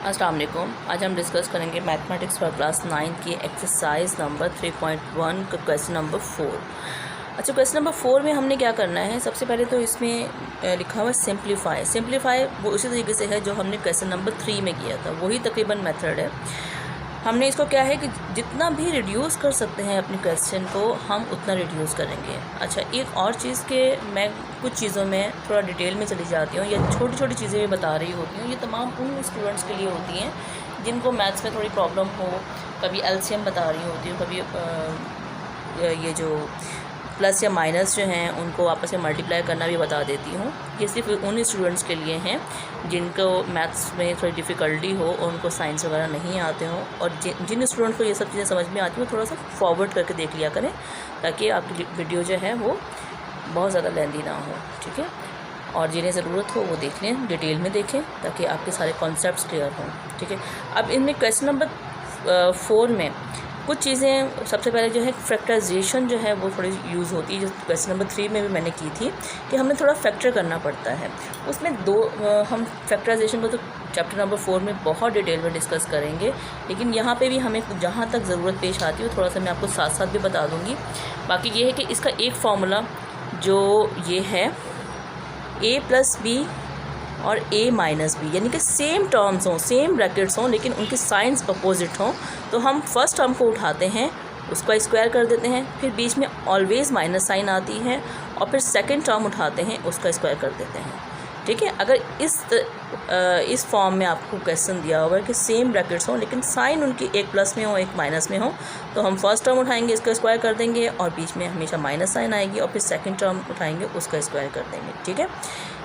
अस्सलाम वालेकुम। आज हम डिस्कस करेंगे मैथमेटिक्स फॉर क्लास 9 की एक्सरसाइज नंबर 3.1 का क्वेश्चन नंबर 4। अच्छा, क्वेश्चन नंबर 4 में हमने क्या करना है, सबसे पहले तो इसमें लिखा हुआ है सिंप्लीफाई वो उसी तरीके से है जो हमने क्वेश्चन नंबर 3 में किया था, वही तकरीबन मेथड है। हमने इसको क्या है कि जितना भी रिड्यूस कर सकते हैं अपने क्वेश्चन को हम उतना रिड्यूस करेंगे। अच्छा, एक और चीज़ के मैं कुछ चीज़ों में थोड़ा डिटेल में चली जाती हूँ या छोटी छोटी चीज़ें भी बता रही होती हूँ। ये तमाम उन स्टूडेंट्स के लिए होती हैं जिनको मैथ्स में थोड़ी प्रॉब्लम हो, कभी एलसीएम बता रही होती हूँ, कभी ये जो प्लस या माइनस जो हैं उनको आपस में मल्टीप्लाई करना भी बता देती हूँ। ये सिर्फ उन स्टूडेंट्स के लिए हैं जिनको मैथ्स में थोड़ी डिफ़िकल्टी हो और उनको साइंस वगैरह नहीं आते हों, और जिन स्टूडेंट्स को ये सब चीज़ें समझ में आती हैं थोड़ा सा फॉरवर्ड करके देख लिया करें ताकि आपकी वीडियो जो है वो बहुत ज़्यादा लेंदी ना हो। ठीक है, और जिन्हें ज़रूरत हो वो देख लें, डिटेल में देखें ताकि आपके सारे कॉन्सेप्ट्स क्लियर हों। ठीक है, अब इनमें क्वेश्चन नंबर 4 में कुछ चीज़ें, सबसे पहले जो है फैक्टराइजेशन जो है वो थोड़ी यूज़ होती है, जो क्वेश्चन नंबर 3 में भी मैंने की थी कि हमें थोड़ा फैक्टर करना पड़ता है। उसमें हम फैक्टराइजेशन को तो चैप्टर नंबर 4 में बहुत डिटेल में डिस्कस करेंगे, लेकिन यहाँ पे भी हमें जहाँ तक ज़रूरत पेश आती है थोड़ा सा मैं आपको साथ साथ भी बता दूँगी। बाकी ये है कि इसका एक फार्मूला जो ये है a + b और a - b, यानी कि सेम टर्म्स हों, सेम ब्रैकेट्स हों, लेकिन उनकी साइंस अपोजिट हों, तो हम फर्स्ट टर्म को उठाते हैं, उसका स्क्वायर कर देते हैं, फिर बीच में ऑलवेज माइनस साइन आती है, और फिर सेकंड टर्म उठाते हैं, उसका स्क्वायर कर देते हैं। ठीक है, अगर इस फॉर्म में आपको क्वेश्चन दिया हुआ है कि सेम ब्रैकेट्स हों लेकिन साइन उनकी एक प्लस में हो एक माइनस में हो, तो हम फर्स्ट टर्म उठाएंगे, इसका स्क्वायर कर देंगे, और बीच में हमेशा माइनस साइन आएगी, और फिर सेकंड टर्म उठाएंगे, उसका स्क्वायर कर देंगे। ठीक है,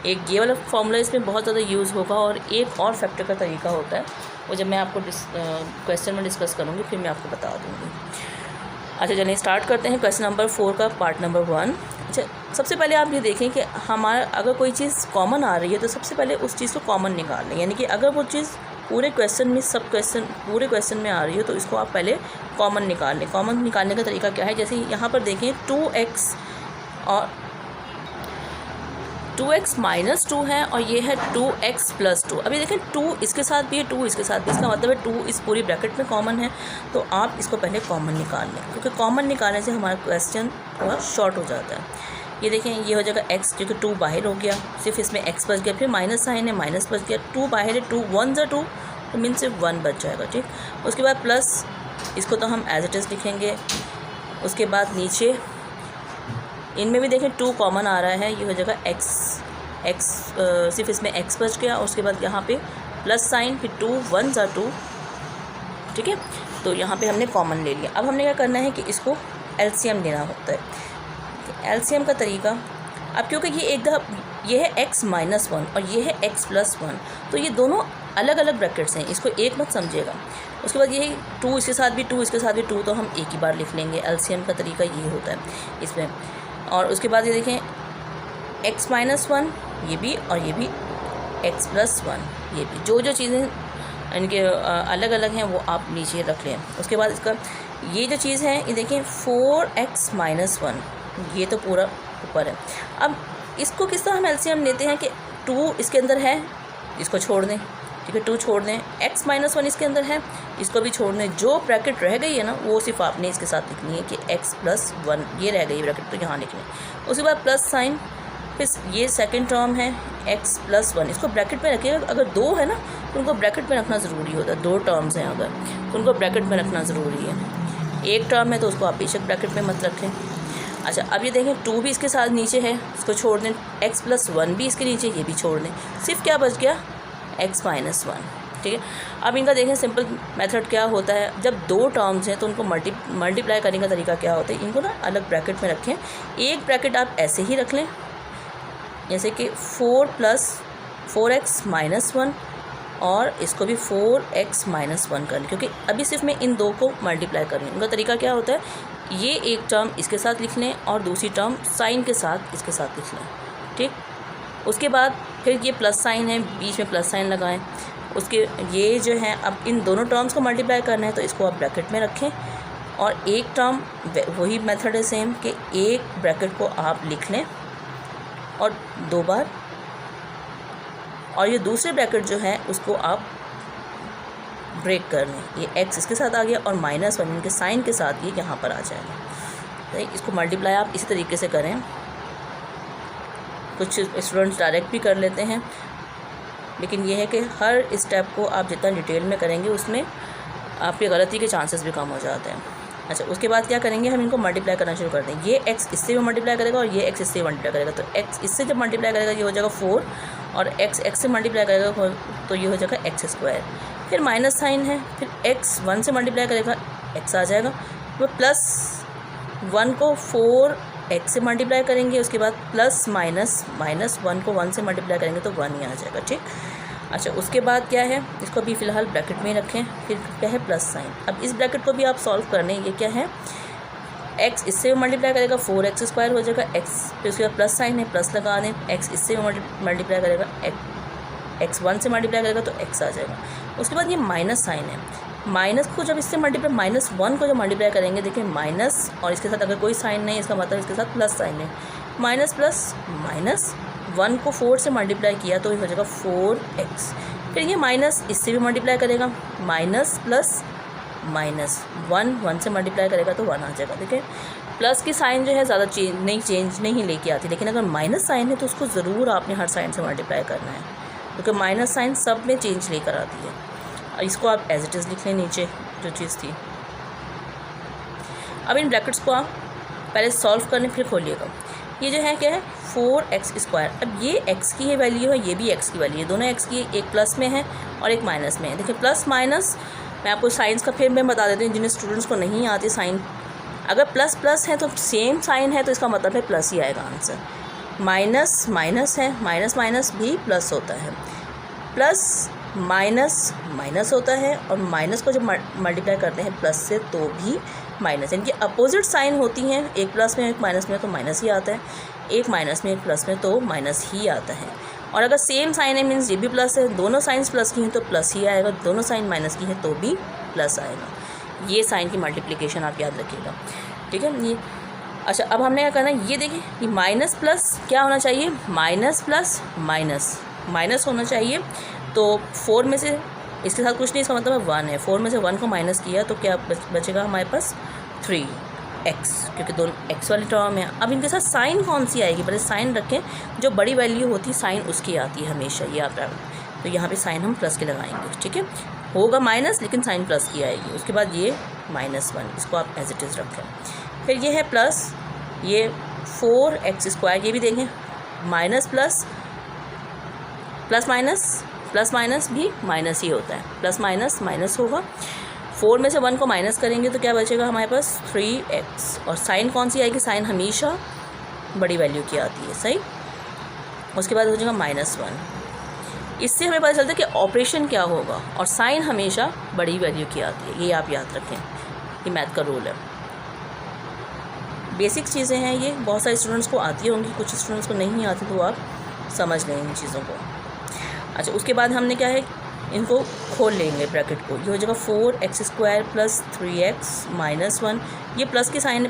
एक ये वाला फॉर्मूला इसमें बहुत ज़्यादा यूज़ होगा, और एक और फैक्टर का तरीका होता है, वो जब मैं आपको क्वेश्चन में डिस्कस करूँगी फिर मैं आपको बता दूँगी। अच्छा, चलिए स्टार्ट करते हैं क्वेश्चन नंबर 4 का पार्ट नंबर 1। अच्छा, सबसे पहले आप ये देखें कि हमारा अगर कोई चीज़ कॉमन आ रही है तो सबसे पहले उस चीज़ को कॉमन निकाल लें, यानी कि अगर वो चीज़ पूरे क्वेश्चन में पूरे क्वेश्चन में आ रही है तो इसको आप पहले कॉमन निकाल लें। कॉमन निकालने का तरीका क्या है, जैसे यहाँ पर देखें 2x और 2x - 2 है, और ये है 2x + 2। अभी देखें 2 इसके साथ भी है, 2 इसके साथ भी, इसका मतलब है 2 इस पूरी ब्रैकेट में कॉमन है, तो आप इसको पहले कॉमन निकाल लें, क्योंकि कॉमन निकालने से हमारा क्वेश्चन थोड़ा शॉर्ट हो जाता है। ये देखें, ये हो जाएगा x, क्योंकि 2 बाहर हो गया, सिर्फ इसमें x बच गया, फिर माइनस साइन है, माइनस बच गया, 2 बाहर है, 2 1 × 2 तो मीन सिर्फ 1 बच जाएगा। ठीक, उसके बाद प्लस, इसको तो हम एज इट इज़ लिखेंगे। उसके बाद नीचे इनमें भी देखें 2 कॉमन आ रहा है, ये हो जाएगा x, सिर्फ इसमें x बच गया, और उसके बाद यहाँ पे प्लस साइन, फिर 2 1 × 2। ठीक है, तो यहाँ पे हमने कॉमन ले लिया। अब हमने क्या करना है कि इसको एलसीएम लेना होता है। एलसीएम का तरीका, अब क्योंकि ये है x - 1 और ये है x + 1, तो ये दोनों अलग अलग ब्रैकेट्स हैं, इसको एक मत समझिएगा। उसके बाद ये 2 इसके साथ भी 2 इसके साथ भी 2, तो हम एक ही बार लिख लेंगे। एलसीएम का तरीका ये होता है इसमें। और उसके बाद ये देखें x - 1 ये भी, और ये भी x + 1 ये भी, जो चीज़ें इनके अलग अलग हैं वो आप नीचे रख लें। उसके बाद इसका ये जो चीज़ है, ये देखें 4x - 1, ये तो पूरा ऊपर है। अब इसको किस तरह हम एलसीएम लेते हैं कि 2 इसके अंदर है, इसको छोड़ दें। ठीक है, 2 छोड़ दें, x - 1 इसके अंदर है, इसको भी छोड़ दें। जो ब्रैकेट रह गई है ना वो सिर्फ आपने इसके साथ लिखनी है कि x + 1 ये रह गई ब्रैकेट, तो यहाँ लिख लें। उसके बाद प्लस साइन, फिर ये सेकंड टर्म है x + 1, इसको ब्रैकेट में रखिएगा। अगर 2 है ना तो उनको ब्रैकेट में रखना ज़रूरी होता है, 2 टर्म्स हैं अगर तो उनको ब्रैकेट में रखना ज़रूरी है। एक टर्म है तो उसको आप बेशक ब्रैकेट में मत रखें। अच्छा, अब ये देखें 2 भी इसके साथ नीचे है, इसको छोड़ दें, x + 1 भी इसके नीचे, ये भी छोड़ दें, सिर्फ क्या बच गया x - 1। ठीक है, अब इनका देखें सिंपल मेथड क्या होता है, जब 2 टर्म्स हैं तो उनको मल्टीप्लाई करने का तरीका क्या होता है, इनको ना अलग ब्रैकेट में रखें। एक ब्रैकेट आप ऐसे ही रख लें, जैसे कि 4 + 4x - 1, और इसको भी 4x - 1 कर लें, क्योंकि अभी सिर्फ मैं इन 2 को मल्टीप्लाई कर रही हूँ। उनका तरीका क्या होता है, ये एक टर्म इसके साथ लिख लें और दूसरी टर्म साइन के साथ इसके साथ लिख लें। ठीक, उसके बाद फिर ये प्लस साइन है, बीच में प्लस साइन लगाएं। उसके ये जो है, अब इन दोनों टर्म्स को मल्टीप्लाई करना है तो इसको आप ब्रैकेट में रखें, और एक टर्म वही मेथड है सेम कि एक ब्रैकेट को आप लिख लें और 2 बार, और ये दूसरे ब्रैकेट जो है उसको आप ब्रेक कर लें, ये x इसके साथ आ गया और -1 इनके साइन के साथ ये यहाँ पर आ जाएगा। तो इसको मल्टीप्लाई आप इसी तरीके से करें। कुछ स्टूडेंट्स डायरेक्ट भी कर लेते हैं, लेकिन ये है कि हर स्टेप को आप जितना डिटेल में करेंगे उसमें आपकी गलती के चांसेस भी कम हो जाते हैं। अच्छा, उसके बाद क्या करेंगे, हम इनको मल्टीप्लाई करना शुरू कर दें। ये x इससे भी मल्टीप्लाई करेगा और ये x इससे मल्टीप्लाई करेगा, तो x इससे जब मल्टीप्लाई करेगा ये हो जाएगा 4 और x से मल्टीप्लाई करेगा तो ये हो जाएगा x²। फिर माइनस साइन है, फिर x 1 से मल्टीप्लाई करेगा x आ जाएगा, वो +1 को 4x से मल्टीप्लाई करेंगे, उसके बाद +-1 को 1 से मल्टीप्लाई करेंगे तो 1 ही आ जाएगा। ठीक। अच्छा, उसके बाद क्या है, इसको अभी फ़िलहाल ब्रैकेट में रखें। फिर क्या है, प्लस साइन। अब इस ब्रैकेट को भी आप सॉल्व करने, ये क्या है, x इससे मल्टीप्लाई करेगा 4x² हो जाएगा, x फिर उसके बाद प्लस साइन है, प्लस लगा दें, x इससे मल्टीप्लाई करेगा, x 1 से मल्टीप्लाई करेगा तो x आ जाएगा। उसके बाद ये माइनस साइन है, माइनस को जब इससे मल्टीप्लाई -1 को जब मल्टीप्लाई करेंगे, देखिए माइनस और इसके साथ अगर कोई साइन नहीं, इसका मतलब इसके साथ प्लस साइन है, माइनस प्लस माइनस 1 को 4 से मल्टीप्लाई किया तो ये हो जाएगा 4x। फिर ये माइनस इससे भी मल्टीप्लाई करेगा, माइनस प्लस माइनस 1 से मल्टीप्लाई करेगा तो 1 आ जाएगा। देखिए प्लस की साइन जो है ज़्यादा चेंज नहीं लेके आती, लेकिन अगर माइनस साइन है तो उसको ज़रूर आपने हर साइन से मल्टीप्लाई करना है, क्योंकि माइनस साइन सब में चेंज लेकर आती है। और इसको आप एज इट इज़ लिख लें नीचे जो चीज़ थी। अब इन ब्रैकेट्स को आप पहले सॉल्व करने फिर खोलिएगा। ये जो है क्या है, 4x²। अब ये x की वैल्यू है, ये भी x की वैल्यू है, दोनों x की, एक प्लस में है और एक माइनस में है। देखिए प्लस माइनस, मैं आपको साइंस का फिर मैं बता देती हूँ जिन्हें स्टूडेंट्स को नहीं आती साइन। अगर प्लस प्लस है तो सेम साइन है तो इसका मतलब है प्लस ही आएगा आंसर। माइनस माइनस है, माइनस माइनस भी प्लस होता है, प्लस माइनस माइनस होता है, और माइनस को जब मल्टीप्लाई करते हैं प्लस से तो भी माइनस, इनकी अपोजिट साइन होती हैं, एक प्लस में एक माइनस में तो माइनस ही आता है, एक माइनस में एक प्लस में तो माइनस ही आता है। और अगर सेम साइन है मीन्स ये भी प्लस है, दोनों साइंस प्लस की हैं तो प्लस ही आएगा, दोनों साइन माइनस की हैं तो भी प्लस आएगा। ये साइन की मल्टीप्लिकेशन आप याद रखिएगा, ठीक है। ये अच्छा, अब हमने क्या करना है, ये देखिए ये माइनस प्लस क्या होना चाहिए, माइनस प्लस माइनस माइनस होना चाहिए। तो 4 में से इसके साथ कुछ नहीं, इसका मतलब 1 है, 4 में से 1 को माइनस किया तो क्या बचेगा हमारे पास 3x, क्योंकि दोनों x वाली टर्म है। अब इनके साथ साइन कौन सी आएगी, पहले साइन रखें, जो बड़ी वैल्यू होती है साइन उसकी आती है हमेशा, ये आप तो यहाँ पे साइन हम प्लस के लगाएंगे, ठीक है। होगा माइनस लेकिन साइन प्लस की आएगी। उसके बाद ये -1, इसको आप एज इट इज़ रखें। फिर ये है प्लस, ये 4x², ये भी देखें माइनस प्लस प्लस माइनस भी माइनस ही होता है, प्लस माइनस माइनस होगा। 4 में से 1 को माइनस करेंगे तो क्या बचेगा हमारे पास 3x, और साइन कौन सी आएगी, साइन हमेशा बड़ी वैल्यू की आती है, सही। उसके बाद हो जाएगा -1। इससे हमें पता चलता है कि ऑपरेशन क्या होगा, और साइन हमेशा बड़ी वैल्यू की आती है, ये आप याद रखें, ये मैथ का रूल है। बेसिक चीज़ें हैं ये, बहुत सारे स्टूडेंट्स को आती होंगी, कुछ स्टूडेंट्स को नहीं आती, तो आप समझ लें इन चीज़ों को। अच्छा, उसके बाद हमने क्या है, इनको खोल लेंगे ब्रैकेट को, ये हो जाएगा 4x² + 3x - 1। ये प्लस की साइन,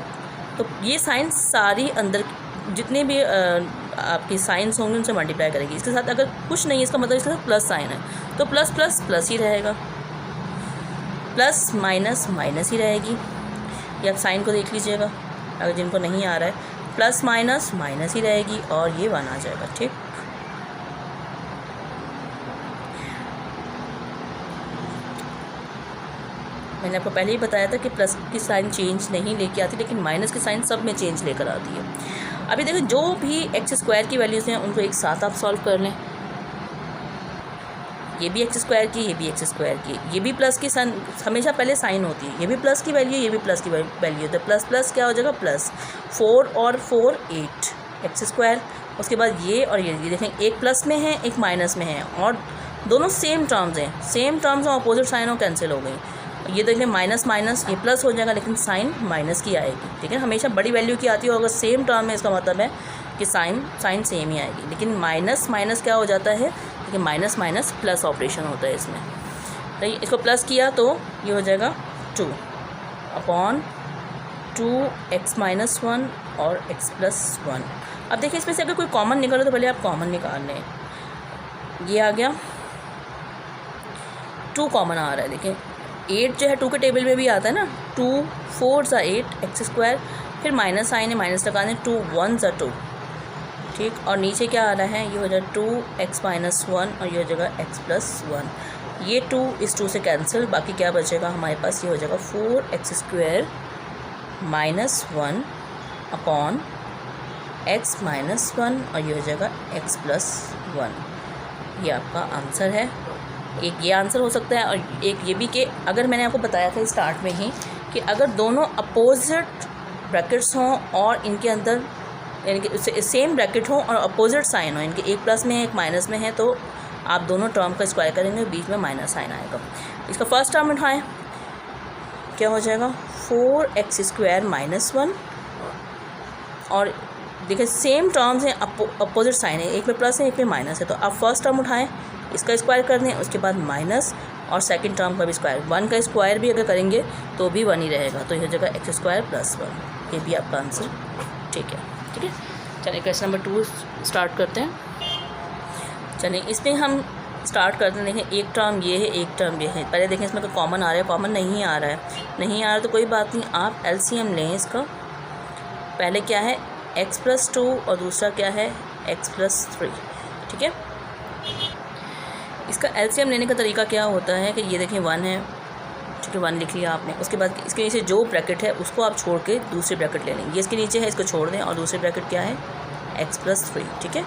तो ये साइन सारी अंदर जितने भी आपकी साइंस होंगे उनसे मल्टीप्लाई करेगी। इसके साथ अगर कुछ नहीं है, इसका मतलब इसके साथ प्लस साइन है, तो प्लस प्लस प्लस ही रहेगा, प्लस माइनस माइनस ही रहेगी। ये आप साइन को देख लीजिएगा, अगर जिनको नहीं आ रहा है, प्लस माइनस माइनस ही रहेगी, और ये 1 आ जाएगा, ठीक। मैंने आपको पहले ही बताया था कि प्लस की साइन चेंज नहीं लेके आती, लेकिन माइनस की साइन सब में चेंज लेकर आती है। अभी देखो, जो भी x² की वैल्यूज़ हैं उनको एक साथ आप सॉल्व कर लें। ये भी x² की, ये भी x² की, ये भी प्लस की साइन हमेशा पहले साइन होती है, ये भी प्लस की वैल्यू, ये भी प्लस की वैल्यू, तो प्लस प्लस क्या हो जाएगा, प्लस 4 और 4 8 x²। उसके बाद ये और ये देखें, एक प्लस में है एक माइनस में है, और दोनों सेम टर्म्स हैं, सेम टर्म्स और अपोजिट साइनों कैंसिल हो गई। ये देखें माइनस माइनस, ये प्लस हो जाएगा लेकिन साइन माइनस की आएगी, ठीक है। हमेशा बड़ी वैल्यू की आती है, और अगर सेम टर्म में इसका मतलब है कि साइन सेम ही आएगी। लेकिन माइनस माइनस क्या हो जाता है, लेकिन माइनस माइनस प्लस ऑपरेशन होता है इसमें, तो इसको प्लस किया तो ये हो जाएगा 2/2x - 1 और x + 1। अब देखिए इसमें से अगर कोई कॉमन निकालो तो पहले आप कॉमन निकाल लें। ये आ गया टू कॉमन आ रहा है। देखें 8 जो है 2 के टेबल में भी आता है ना, 2 4 ज़ा 8 एक्स स्क्वायर, फिर माइनस साइन है, माइनस लगा दें, 2 1 ज़ा 2, ठीक। और नीचे क्या आ रहा है, ये हो जाएगा 2x माइनस 1 और ये हो जाएगा x प्लस 1। ये 2 इस 2 से कैंसिल, बाकी क्या बचेगा हमारे पास, ये हो जाएगा 4x square minus 1 upon x minus 1 और ये हो जाएगा x प्लस 1। ये आपका आंसर है। एक ये आंसर हो सकता है और एक ये भी कि अगर मैंने आपको बताया था स्टार्ट में ही कि अगर दोनों अपोजिट ब्रैकेट्स हों और इनके अंदर यानी कि सेम ब्रैकेट हो और अपोजिट साइन हो, इनके एक प्लस में है एक माइनस में है, तो आप दोनों टर्म का स्क्वायर करेंगे, बीच में माइनस साइन आएगा। इसका फर्स्ट टर्म उठाएं, क्या हो जाएगा 4x स्क्वायर माइनस 1, और देखिए सेम टर्म्स हैं, अपोजिट साइन है, एक में प्लस है एक में माइनस है, तो आप फर्स्ट टर्म उठाएं, इसका स्क्वायर कर दें, उसके बाद माइनस और सेकंड टर्म का भी स्क्वायर, 1 का स्क्वायर भी अगर करेंगे तो भी 1 ही रहेगा, तो ये हो जाएगा एक्स स्क्वायर प्लस 1। ये भी आपका आंसर ठीक है। ठीक है, चलिए क्वेश्चन नंबर 2 स्टार्ट करते हैं। चलिए इसमें हम स्टार्ट करते हैं। देखें एक टर्म ये है, एक टर्म ये है। पहले देखें इसमें कोई कॉमन आ रहा है, कॉमन नहीं आ रहा है, नहीं आ रहा तो कोई बात नहीं, आप एलसीएम लें इसका। पहले क्या है x प्लस 2 और दूसरा क्या है x प्लस 3। ठीक है, इसका एलसीएम लेने का तरीका क्या होता है कि ये देखें 1 है, ठीक है 1 लिख लिया आपने, उसके बाद इसके नीचे जो ब्रैकेट है उसको आप छोड़ के दूसरी ब्रैकेट ले लेंगे। ये इसके नीचे है, इसको छोड़ दें और दूसरी ब्रैकेट क्या है x प्लस 3। ठीक है,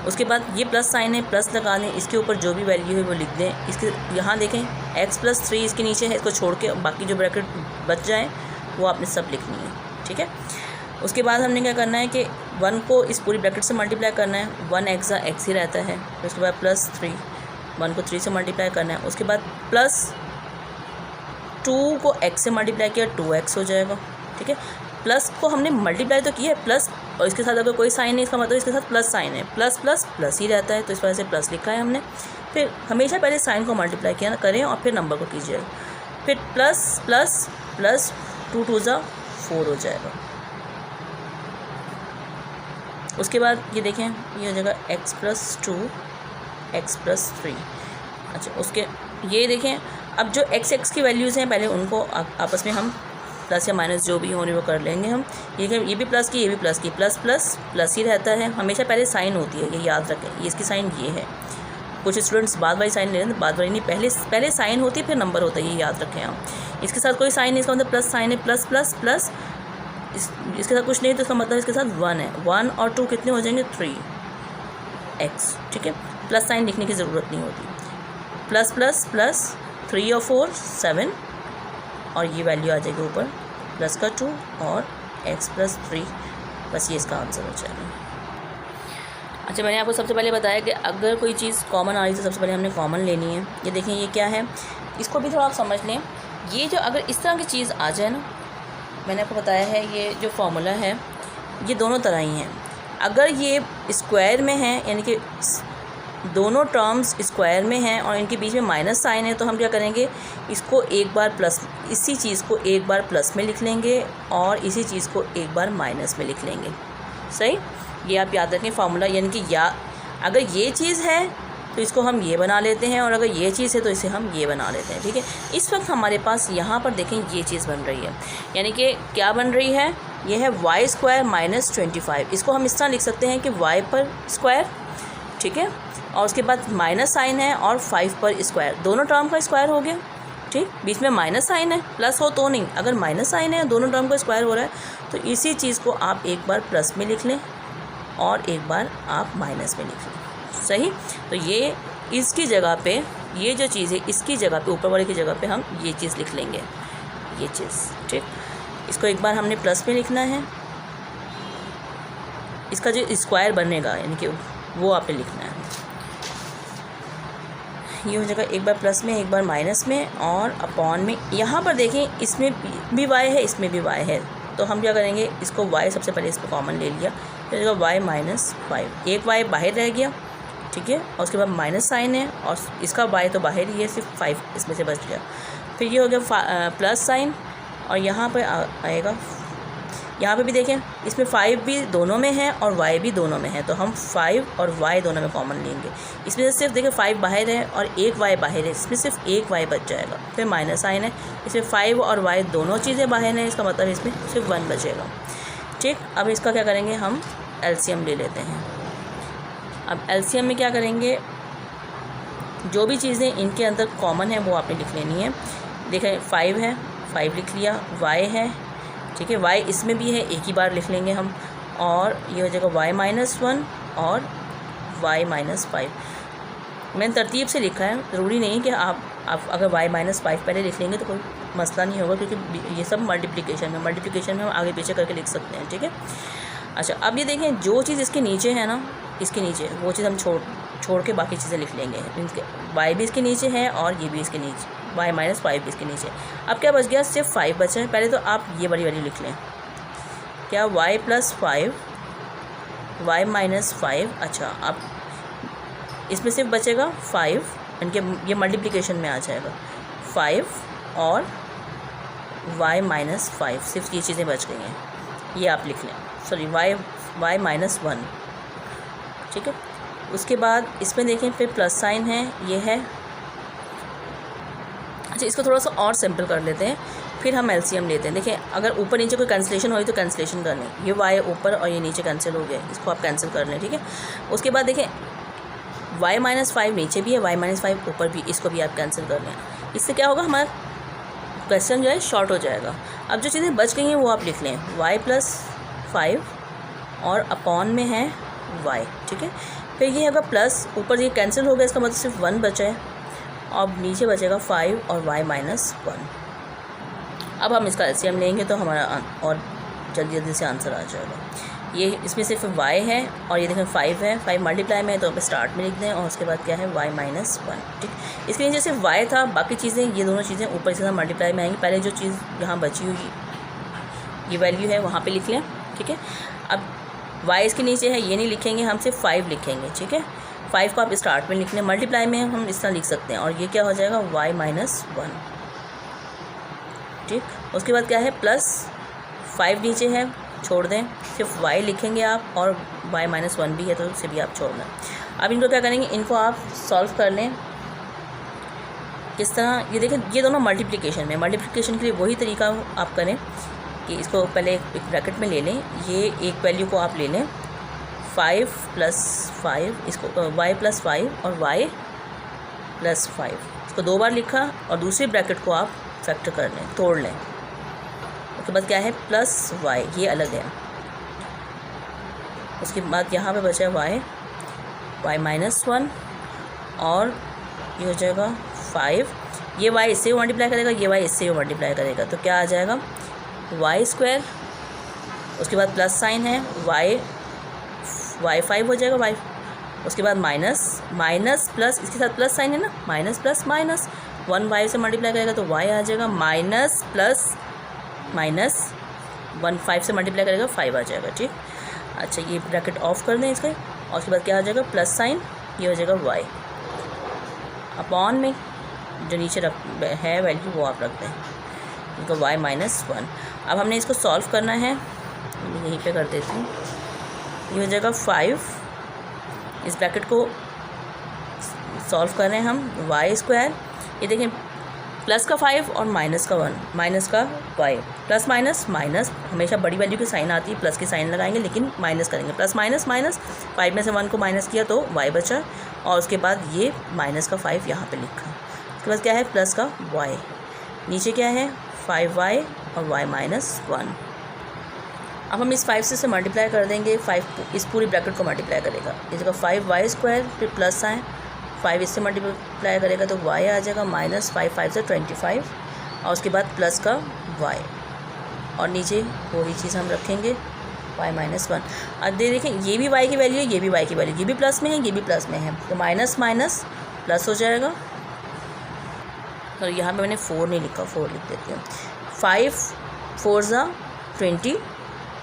उसके बाद ये प्लस साइन है, प्लस लगा दें, इसके ऊपर जो भी वैल्यू है वो लिख दें। इसके यहाँ देखें x प्लस 3 इसके नीचे है, इसको छोड़ के बाकी जो ब्रैकेट बच जाए वो आपने सब लिखनी है। ठीक है, उसके बाद हमने क्या करना है कि 1 को इस पूरी ब्रैकेट से मल्टीप्लाई करना है, 1 एक्स एक्स ही रहता है, उसके बाद प्लस 3, 1 को 3 से मल्टीप्लाई करना है, उसके बाद प्लस 2 को x से मल्टीप्लाई किया 2x हो जाएगा। ठीक है, प्लस को हमने मल्टीप्लाई तो किया है प्लस, और इसके साथ अगर कोई साइन नहीं इसका मतलब इसके साथ प्लस साइन है, प्लस प्लस प्लस ही रहता है, तो इस वजह से प्लस लिखा है हमने। फिर हमेशा पहले साइन को मल्टीप्लाई किया करें और फिर नंबर को कीजिए, फिर प्लस प्लस प्लस 2 2 ज़ा 4 हो जाएगा। उसके बाद ये देखें ये हो जाएगा x प्लस 2 x प्लस 3। अच्छा, उसके ये देखें अब जो x की वैल्यूज़ हैं पहले उनको आपस में हम प्लस या माइनस जो भी होने वो कर लेंगे हम। ये भी प्लस की, ये भी प्लस की, प्लस प्लस प्लस ही रहता है, हमेशा पहले साइन होती है, ये याद रखें। ये इसकी साइन ये है, कुछ स्टूडेंट्स बाद वाली साइन ले रहे हैं, बाद वाली नहीं, पहले साइन होती है फिर नंबर होता है, ये याद रखें आप। इसके साथ कोई साइन नहीं, इसका मतलब प्लस साइन है, प्लस प्लस प्लस, इसके साथ कुछ नहीं तो इसका मतलब इसके साथ 1 है, 1 और 2 कितने हो जाएंगे 3x। ठीक है, प्लस साइन लिखने की ज़रूरत नहीं होती, प्लस प्लस प्लस 3 और 4 7 और ये वैल्यू आ जाएगी ऊपर प्लस का 2 और x प्लस 3, बस ये इसका आंसर हो जाएगा। अच्छा, मैंने आपको सबसे पहले बताया कि अगर कोई चीज़ कॉमन आ रही है तो सबसे पहले हमने कॉमन लेनी है। ये देखें ये क्या है, इसको भी थोड़ा आप समझ लें। ये जो अगर इस तरह की चीज़ आ जाए ना, मैंने आपको बताया है ये जो फार्मूला है ये दोनों तरह ही हैं। अगर ये स्क्वायर में है यानी कि दोनों टर्म्स स्क्वायर में हैं और इनके बीच में माइनस साइन है, तो हम क्या करेंगे इसको एक बार प्लस, इसी चीज़ को एक बार प्लस में लिख लेंगे और इसी चीज़ को एक बार माइनस में लिख लेंगे। सही, ये आप याद रखें फार्मूला, यानी कि या अगर ये चीज़ है तो इसको हम ये बना लेते हैं और अगर ये चीज़ है तो इसे हम ये बना लेते हैं। ठीक है, इस वक्त हमारे पास यहाँ पर देखें ये चीज़ बन रही है, यानी कि क्या बन रही है, ये है वाई स्क्वायर माइनस 25। इसको हम इस तरह लिख सकते हैं कि वाई पर स्क्वायर, ठीक है, और उसके बाद माइनस साइन है और 5 पर स्क्वायर, दोनों टर्म का स्क्वायर हो गया। ठीक, बीच में माइनस साइन है, प्लस हो तो नहीं, अगर माइनस साइन है दोनों टर्म का स्क्वायर हो रहा है तो इसी चीज़ को आप एक बार प्लस में लिख लें और एक बार आप माइनस में लिख लें। सही, तो ये इसकी जगह पे ये जो चीज़ है इसकी जगह पे, ऊपर वाले की जगह पे हम ये चीज़ लिख लेंगे, ये चीज़। ठीक, इसको एक बार हमने प्लस में लिखना है, इसका जो स्क्वायर बनेगा यानी कि वो आपने लिखना है। ये हो जाएगा एक बार प्लस में एक बार माइनस में और अपॉन में। यहाँ पर देखें इसमें भी y है इसमें भी y है, तो हम क्या करेंगे इसको y सबसे पहले इस पर कॉमन ले लिया, तो y माइनस 5, एक y बाहर रह गया। ठीक है, और उसके बाद माइनस साइन है और इसका y तो बाहर ही है, सिर्फ 5 इसमें से बच गया। फिर ये हो गया प्लस साइन और यहाँ पर आएगा, यहाँ पे भी देखें, इसमें 5 भी दोनों में है और y भी दोनों में है, तो हम 5 और y दोनों में कॉमन लेंगे। इसमें से सिर्फ देखें 5 बाहर है और एक y बाहर है, इसमें सिर्फ एक y बच जाएगा। फिर माइनस साइन है, इसमें 5 और y दोनों चीज़ें बाहर हैं, इसका मतलब इसमें सिर्फ 1 बचेगा। ठीक, अब इसका क्या करेंगे, हम एलसीएम ले लेते हैं। अब एलसीएम में क्या करेंगे, जो भी चीज़ें इनके अंदर कॉमन है वो आपने लिख लेनी है। देखें 5 है, 5 लिख लिया, y है, ठीक है, y इसमें भी है, एक ही बार लिख लेंगे हम, और ये हो जाएगा y-1 और y-5। मैंने तरतीब से लिखा है, ज़रूरी नहीं है कि आप अगर y-5 पहले लिख लेंगे तो कोई मसला नहीं होगा, क्योंकि ये सब मल्टीप्लिकेशन में हम आगे पीछे करके लिख सकते हैं। ठीक है, अच्छा अब ये देखें, जो चीज़ इसके नीचे है ना, इसके नीचे वो चीज़ हम छोड़ के बाकी चीज़ें लिख लेंगे। y भी इसके नीचे है और ये भी इसके नीचे, y-5 भी इसके नीचे। अब क्या बच गया, सिर्फ 5 बचा है। पहले तो आप ये बड़ी वैल्यू लिख लें, क्या y+5 y-5। अच्छा, अब इसमें सिर्फ बचेगा 5, इनके ये मल्टीप्लिकेशन में आ जाएगा 5 और y-5, सिर्फ ये चीज़ें बच गई हैं, ये आप लिख लें, सॉरी y-1। ठीक है, उसके बाद इसमें देखें फिर प्लस साइन है, ये है। अच्छा, इसको थोड़ा सा और सिंपल कर लेते हैं, फिर हम एलसीएम लेते हैं। देखें, अगर ऊपर नीचे कोई कैंसिलेशन हुई तो कैंसिलेशन कर लें, ये y ऊपर और ये नीचे कैंसिल हो गया, इसको आप कैंसिल कर लें। ठीक है, उसके बाद देखें y-5 नीचे भी है, y-5 ऊपर भी, इसको भी आप कैंसिल कर लें। इससे क्या होगा, हमारा क्वेश्चन जो है शॉर्ट हो जाएगा। अब जो चीज़ें बच गई हैं वो आप लिख लें, y+5 और अपॉन में है y। ठीक है, फिर ये अगर प्लस, ऊपर ये कैंसिल हो गया, इसका मतलब सिर्फ 1 बचा है, अब नीचे बचेगा 5 और y-1। अब हम इसका एलसीएम लेंगे तो हमारा और जल्दी से आंसर आ जाएगा। ये इसमें सिर्फ y है और ये देखें 5 है, 5 मल्टीप्लाई में है तो आप स्टार्ट में लिख दें, और उसके बाद क्या है y-1। ठीक, इसके नीचे सिर्फ y था, बाकी चीज़ें, ये दोनों चीज़ें ऊपर से मल्टीप्लाई में आएंगी। पहले जो चीज़ यहाँ बची हुई ये वैल्यू है वहाँ पे लिख लें। ठीक है, अब y इसके नीचे है, ये नहीं लिखेंगे, हम सिर्फ 5 लिखेंगे। ठीक है, 5 को आप स्टार्ट में लिख लें, मल्टीप्लाई में हम इस तरह लिख सकते हैं, और ये क्या हो जाएगा y-1। ठीक, उसके बाद क्या है, प्लस 5 नीचे है, छोड़ दें, सिर्फ y लिखेंगे आप, और y-1 भी है तो उसे भी आप छोड़ दें। अब इनको क्या करेंगे, इनको आप सॉल्व कर लें। किस तरह, ये देखें, ये दोनों मल्टीप्लिकेशन में, मल्टीप्लिकेशन के लिए वही तरीका आप करें कि इसको पहले एक ब्रैकेट में ले लें, ये एक वैल्यू को आप ले लें 5+5, इसको y+5 और y+5, इसको 2 बार लिखा, और दूसरी ब्रैकेट को आप फैक्टर कर लें, तोड़ लें। उसके बाद क्या है, +y, ये अलग है। उसके बाद यहाँ पे बचा है y-1 और ये हो जाएगा 5, ये y इससे मल्टीप्लाई करेगा, ये y इससे मल्टीप्लाई करेगा, तो क्या आ जाएगा y²। उसके बाद प्लस साइन है, y5 हो जाएगा y। उसके बाद माइनस प्लस, इसके साथ प्लस साइन है ना, माइनस प्लस माइनस, 1 y से मल्टीप्लाई करेगा तो y आ जाएगा, माइनस प्लस माइनस 1 5 से मल्टीप्लाई करेगा 5 आ जाएगा। ठीक, अच्छा ये ब्रैकेट ऑफ कर दें इसका, और उसके बाद क्या आ जाएगा, प्लस साइन, ये हो जाएगा y, अपॉन में जो नीचे है वैल्यू वो आप रख दें, इनको y-1। अब हमने इसको सॉल्व करना है, यहीं पे कर देती हूँ, ये हो जाएगा 5, इस ब्रैकेट को सॉल्व कर रहे हैं हम, y², ये देखें प्लस का 5 और माइनस का 1, माइनस का y, प्लस माइनस माइनस, हमेशा बड़ी वैल्यू की साइन आती है, प्लस की साइन लगाएंगे लेकिन माइनस करेंगे, प्लस माइनस माइनस, 5 में से 1 को माइनस किया तो y बचा, और उसके बाद ये माइनस का 5 यहाँ पे लिखा। उसके बाद क्या है, प्लस का y, नीचे क्या है 5y और y-1। अब हम इस 5 से मल्टीप्लाई कर देंगे, 5 इस पूरी ब्रैकेट को मल्टीप्लाई करेगा, इस जगह 5y², फिर प्लस आए, 5 इससे मल्टीप्लाई करेगा तो y आ जाएगा, -5, 5 से 25, और उसके बाद प्लस का y, और नीचे वही चीज़ हम रखेंगे y-1। अब देखें, ये भी y की वैल्यू है, ये भी y की वैल्यू, ये भी प्लस में है, ये भी प्लस में है, तो माइनस माइनस प्लस हो जाएगा। तो यहाँ पे मैंने 4 नहीं लिखा, 4 लिख देते हैं, 5 4 20,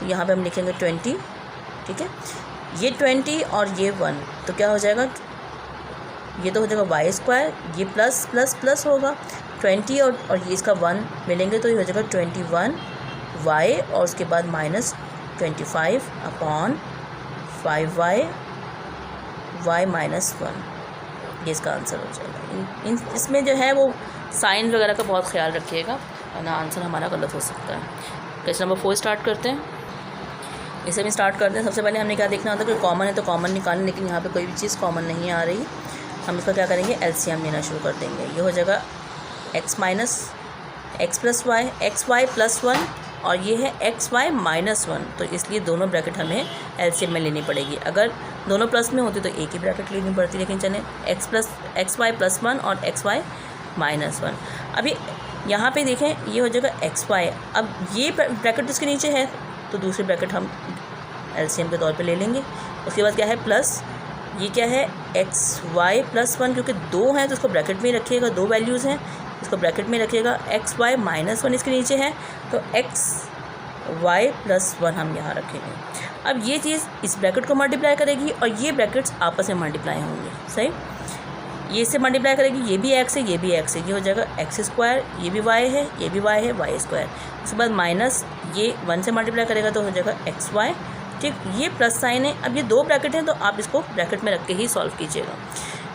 यहाँ पे हम लिखेंगे 20। ठीक है, ये 20 और ये 1, तो क्या हो जाएगा, ये तो हो जाएगा y², ये प्लस प्लस प्लस होगा 20 और ये इसका 1 मिलेंगे तो ये हो जाएगा 21 y और उसके बाद -25 अपॉन 5y y -1, ये इसका आंसर हो जाएगा। इसमें जो है वो साइन वगैरह का बहुत ख्याल रखिएगा वरना आंसर हमारा गलत हो सकता है। क्वेश्चन नंबर 4 स्टार्ट करते हैं। इसे भी स्टार्ट करते हैं। सबसे पहले हमने क्या देखना होता है कि कॉमन है तो कॉमन निकालें, लेकिन यहाँ पे कोई भी चीज़ कॉमन नहीं आ रही। हम इसका क्या करेंगे, एलसीएम लेना शुरू कर देंगे। ये हो जाएगा x minus x plus y, x y plus 1 और ये है एक्स वाई -1, तो इसलिए दोनों ब्रैकेट हमें एलसीएम में लेनी पड़ेगी। अगर दोनों प्लस में होती तो एक ही ब्रैकेट लेनी पड़ती, लेकिन चले एक्स वाई प्लस 1 और एक्स वाई -1। अभी यहाँ पे देखें ये हो जाएगा एक्स वाई, अब ये ब्रैकेट इसके नीचे है तो दूसरे ब्रैकेट हम एलसीएम के तौर पे ले लेंगे। उसके बाद क्या है प्लस, ये क्या है एक्स वाई प्लस 1, क्योंकि 2 हैं तो इसको ब्रैकेट में ही रखिएगा, 2 वैल्यूज़ हैं इसको ब्रैकेट में रखिएगा। एक्स वाई -1 इसके नीचे है तो एक्स वाई प्लस 1 हम यहाँ रखेंगे। अब ये चीज़ इस ब्रैकेट को मल्टीप्लाई करेगी और ये ब्रैकेट्स आपस में मल्टीप्लाई होंगे, सही। ये इससे मल्टीप्लाई करेगी, ये भी एक्स है ये भी एक्स है, ये हो जाएगा x², ये भी y है ये भी y है y²। उसके बाद माइनस ये 1 से मल्टीप्लाई करेगा तो हो जाएगा xy, ठीक। ये प्लस साइन है। अब ये 2 ब्रैकेट हैं तो आप इसको ब्रैकेट में रख के ही सॉल्व कीजिएगा।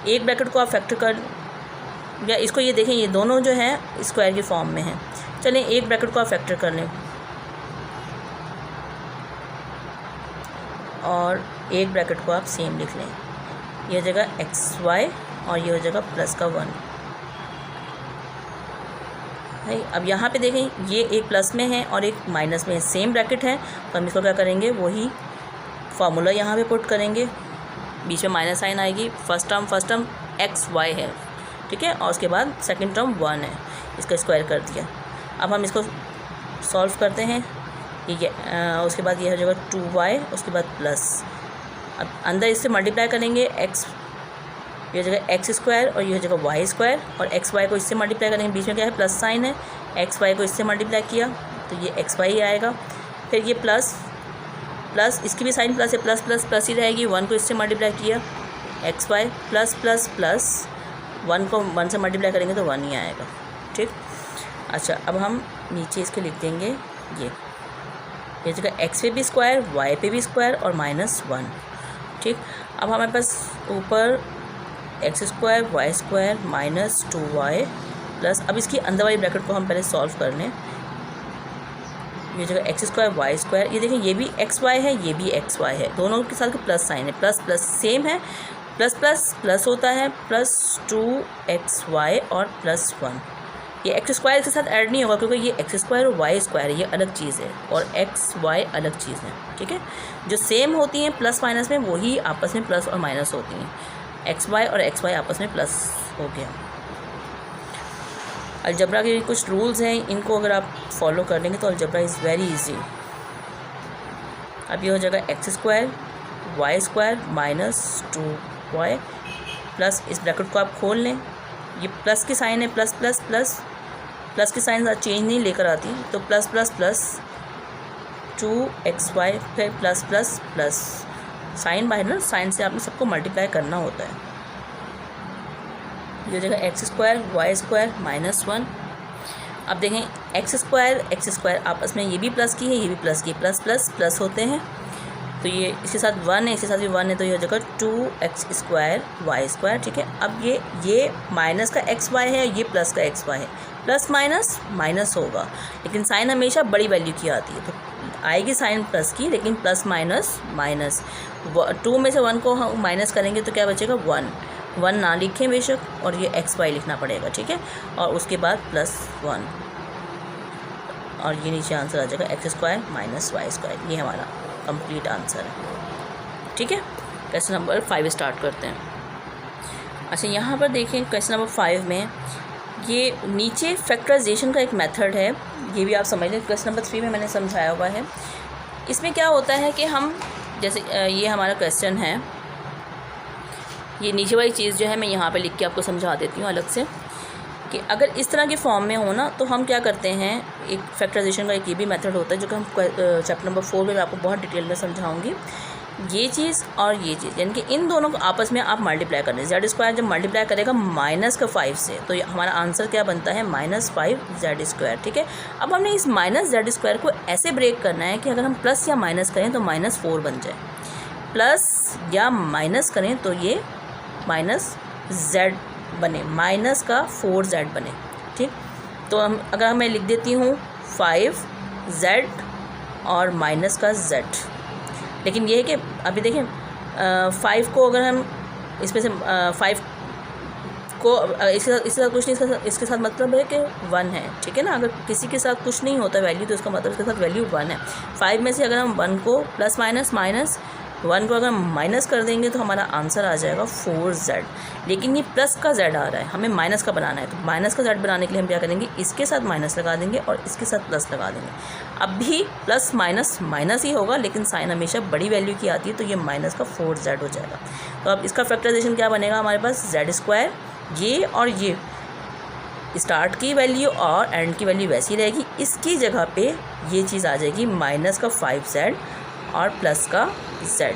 एक ब्रैकेट को आप फैक्टर कर, या इसको ये देखें ये दोनों जो है स्क्वायर की फॉर्म में है। चलें एक ब्रैकेट को आप फैक्टर कर लें और एक ब्रैकेट को आप सेम लिख लें। ये हो जाएगा xy और ये हो जाएगा प्लस का 1 है। अब यहाँ पे देखें ये एक प्लस में है और एक माइनस में है, सेम ब्रैकेट है तो हम इसको क्या करेंगे, वही फार्मूला यहाँ पे पुट करेंगे। बीच में माइनस साइन आएगी, फर्स्ट टर्म xy है, ठीक है, और उसके बाद सेकंड टर्म 1 है, इसका स्क्वायर कर दिया। अब हम इसको सॉल्व करते हैं। ये उसके बाद ये हो जाएगा 2y, उसके बाद प्लस, अब अंदर इससे मल्टीप्लाई करेंगे x, ये हो जाएगा x² और ये हो जाएगा y² और xy को इससे मल्टीप्लाई करेंगे, बीच में क्या है प्लस साइन है, xy को इससे मल्टीप्लाई किया तो ये xy आएगा। फिर ये प्लस इसकी भी साइन प्लस है, प्लस प्लस प्लस ही रहेगी, 1 को इससे मल्टीप्लाई किया xy प्लस प्लस प्लस 1 को 1 से मल्टीप्लाई करेंगे तो 1 ही आएगा, ठीक। अच्छा अब हम नीचे इसके लिख देंगे ये जगह x पे भी स्क्वायर, y पे भी स्क्वायर और -1, ठीक। अब हमारे पास ऊपर x² y² -2y प्लस, अब इसकी अंदर वाली ब्रैकेट को हम पहले सॉल्व कर लें। ये जगह x² y², ये देखें ये भी xy है ये भी xy है, दोनों के साथ प्लस साइन है, प्लस प्लस सेम है, प्लस प्लस प्लस होता है, +2xy और +1। ये x² के साथ ऐड नहीं होगा क्योंकि ये x² और y² है, ये अलग चीज़ है, और xy अलग चीज़ है, ठीक है। जो सेम होती हैं प्लस माइनस में वही आपस में प्लस और माइनस होती हैं, xy और xy आपस में प्लस हो गया। अलजबरा के कुछ रूल्स हैं, इनको अगर आप फॉलो कर लेंगे तो अलजबरा इज़ वेरी इजी। अब ये हो जाएगा x² y² -2y प्लस, इस ब्रैकेट को आप खोल लें, ये प्लस की साइन है, प्लस प्लस प्लस प्लस की साइन चेंज नहीं लेकर आती, तो प्लस प्लस प्लस 2xy फिर plus plus plus, sign by ना, साइन से आपने सबको मल्टीप्लाई करना होता है। ये हो जाएगा x² y² -1। अब देखें x² आपस में ये भी प्लस की है ये भी प्लस की, प्लस प्लस प्लस होते हैं, तो ये इसके साथ 1 है इसके साथ भी 1 है, तो ये हो जाएगा 2x² y², ठीक है। अब ये माइनस का xy है, ये प्लस का xy है, प्लस माइनस माइनस होगा, लेकिन साइन हमेशा बड़ी वैल्यू की आती है, तो आएगी साइन प्लस की, लेकिन प्लस माइनस माइनस 2 में से 1 को हम माइनस करेंगे तो क्या बचेगा 1 ना लिखें बेशक, और ये xy लिखना पड़ेगा, ठीक है, और उसके बाद +1 और ये नीचे आंसर आ जाएगा x² y²। ये हमारा कंप्लीट आंसर है, ठीक है। क्वेश्चन नंबर 5 स्टार्ट करते हैं। अच्छा यहाँ पर देखें क्वेश्चन नंबर 5 में ये नीचे फैक्टराइजेशन का एक मेथड है, ये भी आप समझ लें। क्वेश्चन नंबर 3 में मैंने समझाया हुआ है। इसमें क्या होता है कि हम जैसे ये हमारा क्वेश्चन है, ये नीचे वाली चीज़ जो है मैं यहाँ पे लिख के आपको समझा देती हूँ अलग से, कि अगर इस तरह के फॉर्म में हो ना तो हम क्या करते हैं, एक फैक्टराइजेशन का एक ये भी मेथड होता है जो कि हम चैप्टर नंबर 4 में मैं आपको बहुत डिटेल में समझाऊंगी, ये चीज़ और ये चीज़, यानी कि इन दोनों को आपस में आप मल्टीप्लाई कर रहे हैं। जेड स्क्वायर जब मल्टीप्लाई करेगा माइनस का 5 से, तो हमारा आंसर क्या बनता है, -5z²। ठीक है, अब हमने इस -z² को ऐसे ब्रेक करना है कि अगर हम प्लस या माइनस करें तो -4 बन जाए, प्लस या माइनस करें तो ये -z बने, माइनस का 4z बने। ठीक, तो हम अगर मैं लिख देती हूँ 5z और माइनस का z, लेकिन ये है कि अभी देखें 5 को अगर हम इसमें से 5 को इसके साथ कुछ नहीं, इसके साथ मतलब है कि 1 है। ठीक है ना, अगर किसी के साथ कुछ नहीं होता वैल्यू तो इसका मतलब इसके साथ वैल्यू 1 है। 5 में से अगर हम 1 को प्लस माइनस 1 को अगर माइनस कर देंगे तो हमारा आंसर आ जाएगा 4z। लेकिन ये प्लस का z आ रहा है, हमें माइनस का बनाना है, तो माइनस का z बनाने के लिए हम क्या करेंगे, इसके साथ माइनस लगा देंगे और इसके साथ प्लस लगा देंगे। अब भी प्लस माइनस माइनस ही होगा, लेकिन साइन हमेशा बड़ी वैल्यू की आती है, तो ये माइनस का 4z हो जाएगा। तो अब इसका फैक्टराइजेशन क्या बनेगा हमारे पास, z², ये और ये स्टार्ट की वैल्यू और एंड की वैल्यू वैसी रहेगी, इसकी जगह पे ये चीज़ आ जाएगी माइनस का 5z और प्लस का z।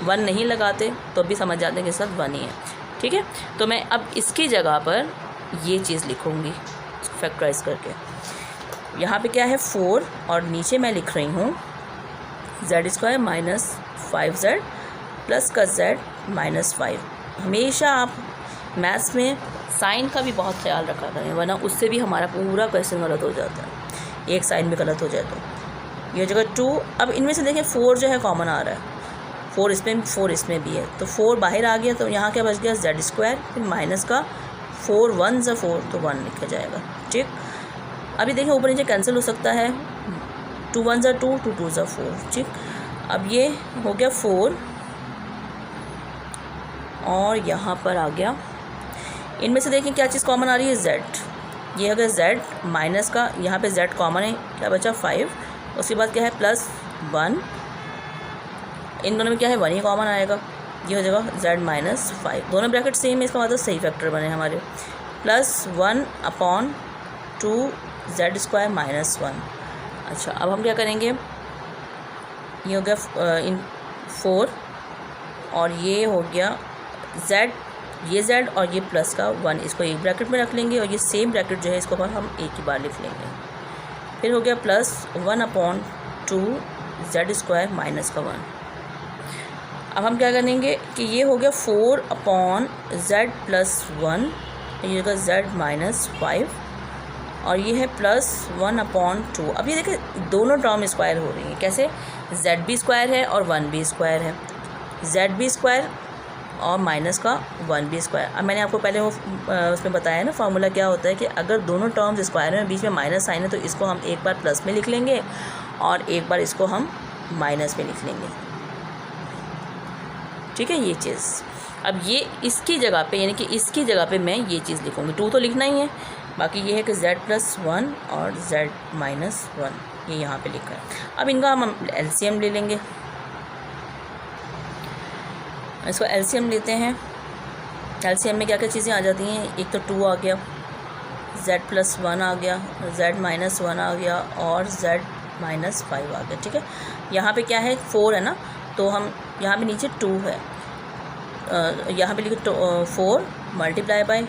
1 नहीं लगाते तो भी समझ जाते हैं कि साथ 1 ही है। ठीक है, तो मैं अब इसकी जगह पर ये चीज़ लिखूँगी फैक्टराइज करके। यहाँ पे क्या है 4 और नीचे मैं लिख रही हूँ z² माइनस 5z प्लस का z माइनस 5। हमेशा आप मैथ्स में साइन का भी बहुत ख्याल रखा करें, वरना उससे भी हमारा पूरा क्वेश्चन गलत हो जाता है, एक साइन भी गलत हो जाए तो। ये जगह 2, अब इनमें से देखें 4 जो है कॉमन आ रहा है, 4 इसमें 4 इसमें भी है, तो 4 बाहर आ गया, तो यहाँ क्या बच गया z², फिर माइनस का 4 1 ज़ा 4 तो 1 लिखा जाएगा। ठीक, अभी देखिए ऊपर नीचे कैंसिल हो सकता है, 2 1 ज़ा 2 2 2 ज़ा 4। ठीक, अब ये हो गया 4 और यहाँ पर आ गया, इनमें से देखें क्या चीज़ कॉमन आ रही है, z। ये अगर z माइनस का, यहाँ पे z कॉमन है, क्या बचा 5, उसके बाद क्या है प्लस 1, इन दोनों में क्या है 1 ही कॉमन आएगा, ये हो जाएगा z माइनस 5। दोनों ब्रैकेट सेम है, इसका मतलब सही फैक्टर बने हमारे, प्लस 1/2 z² माइनस 1। अच्छा, अब हम क्या करेंगे, ये हो गया इन 4 और ये हो गया z, ये z और ये प्लस का 1, इसको एक ब्रैकेट में रख लेंगे और ये सेम ब्रैकेट जो है इसको हम एक ही बार लिख लेंगे। फिर हो गया प्लस 1/2 z² माइनस का 1। अब हम क्या करेंगे कि ये हो गया 4/z प्लस 1, ये होगा z माइनस 5 और ये है प्लस 1/2। अब ये देखिए दोनों टर्म स्क्वायर हो रही हैं, कैसे, z भी स्क्वायर है और 1 भी स्क्वायर है, z भी स्क्वायर और माइनस का 1 भी स्क्वायर। अब मैंने आपको पहले वो उसमें बताया ना फार्मूला क्या होता है कि अगर दोनों टर्म्स स्क्वायर हैं, बीच में माइनस साइन है, तो इसको हम एक बार प्लस में लिख लेंगे और एक बार इसको हम माइनस में लिख लेंगे। ठीक है, ये चीज़। अब ये इसकी जगह पे, यानी कि इसकी जगह पे मैं ये चीज़ लिखूँगी, 2 तो लिखना ही है, बाकी ये है कि z प्लस 1 और z माइनस 1 ये यहाँ पे लिखा है। अब इनका हम LCM ले लेंगे, इसको LCM लेते हैं। LCM में क्या क्या चीज़ें आ जाती हैं, एक तो 2 आ गया, z प्लस 1 आ गया, z माइनस 1 आ गया और z माइनस 5 आ गया। ठीक है, यहाँ पे क्या है 4 है ना, तो हम यहाँ पे नीचे 2 है, यहाँ पे लिखे 4 मल्टीप्लाई बाय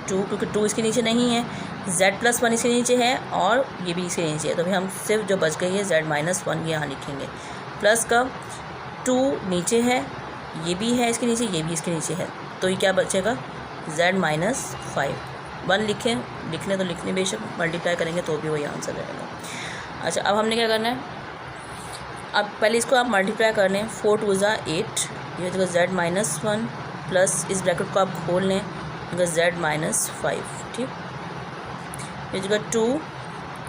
2, क्योंकि 2 इसके नीचे नहीं है, z प्लस 1 इसके नीचे है और ये भी इसके नीचे है, तो फिर हम सिर्फ जो बच गई है z माइनस 1 यहाँ लिखेंगे, प्लस का 2 नीचे है, ये भी है इसके नीचे, ये भी इसके नीचे है, तो ये क्या बचेगा z माइनस 5। 1 लिखने तो लिखने बेशक, मल्टीप्लाई करेंगे तो भी वही आंसर रहेगा। अच्छा, अब हमने क्या करना है, अब पहले इसको आप मल्टीप्लाई कर लें, 4 2 ज़ा 8, ये जगह z माइनस 1 प्लस इस ब्रैकेट को आप खोल लें, जगह z माइनस 5। ठीक, ये जगह 2,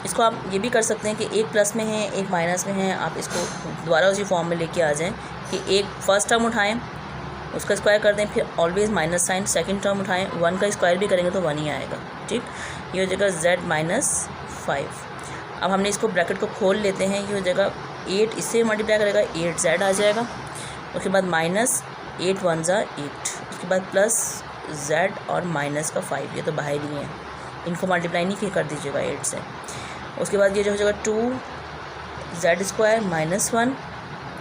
इसको आप ये भी कर सकते हैं कि एक प्लस में है एक माइनस में है, आप इसको दोबारा उसी फॉर्म में लेके आ जाएं कि एक फर्स्ट टर्म उठाएं उसका स्क्वायर कर दें, फिर always minus sign, second term उठाएं 1 का स्क्वायर भी करेंगे तो 1 ही आएगा। ठीक, ये हो जाएगा z माइनस 5। अब हमने इसको ब्रैकेट को खोल लेते हैं, ये हो जाएगा 8, इससे मल्टीप्लाई करेगा 8z आ जाएगा, उसके बाद माइनस 8 1 ज़ा 8, उसके बाद प्लस z और माइनस का 5, ये तो बाहर ही है, इनको मल्टीप्लाई नहीं कर दीजिएगा 8 से। उसके बाद ये जो हो जाएगा 2 z² माइनस 1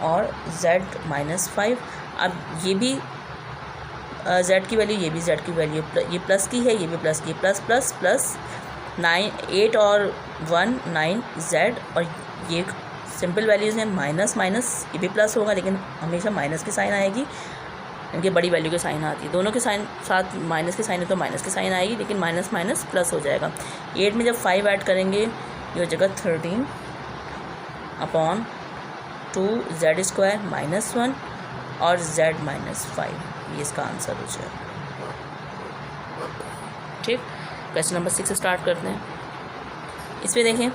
और z -5। अब ये भी z की वैल्यू, ये भी z की वैल्यू, ये प्लस की है, ये भी प्लस की, प्लस प्लस प्लस 9, 8 और 1 9 z, और ये सिंपल वैल्यूज़ हैं, माइनस माइनस, ये भी प्लस होगा लेकिन हमेशा माइनस की साइन आएगी, इनकी बड़ी वैल्यू की साइन आती है, दोनों के साइन साथ माइनस की साइन है तो माइनस की साइन आएगी, लेकिन माइनस माइनस प्लस हो जाएगा। 8 में जब 5 ऐड करेंगे ये हो जाएगा 13 अपॉन 2z² -1 और z -5, ये इसका आंसर हो जाएगा। ठीक, क्वेश्चन नंबर 6 स्टार्ट करते हैं। इसमें देखें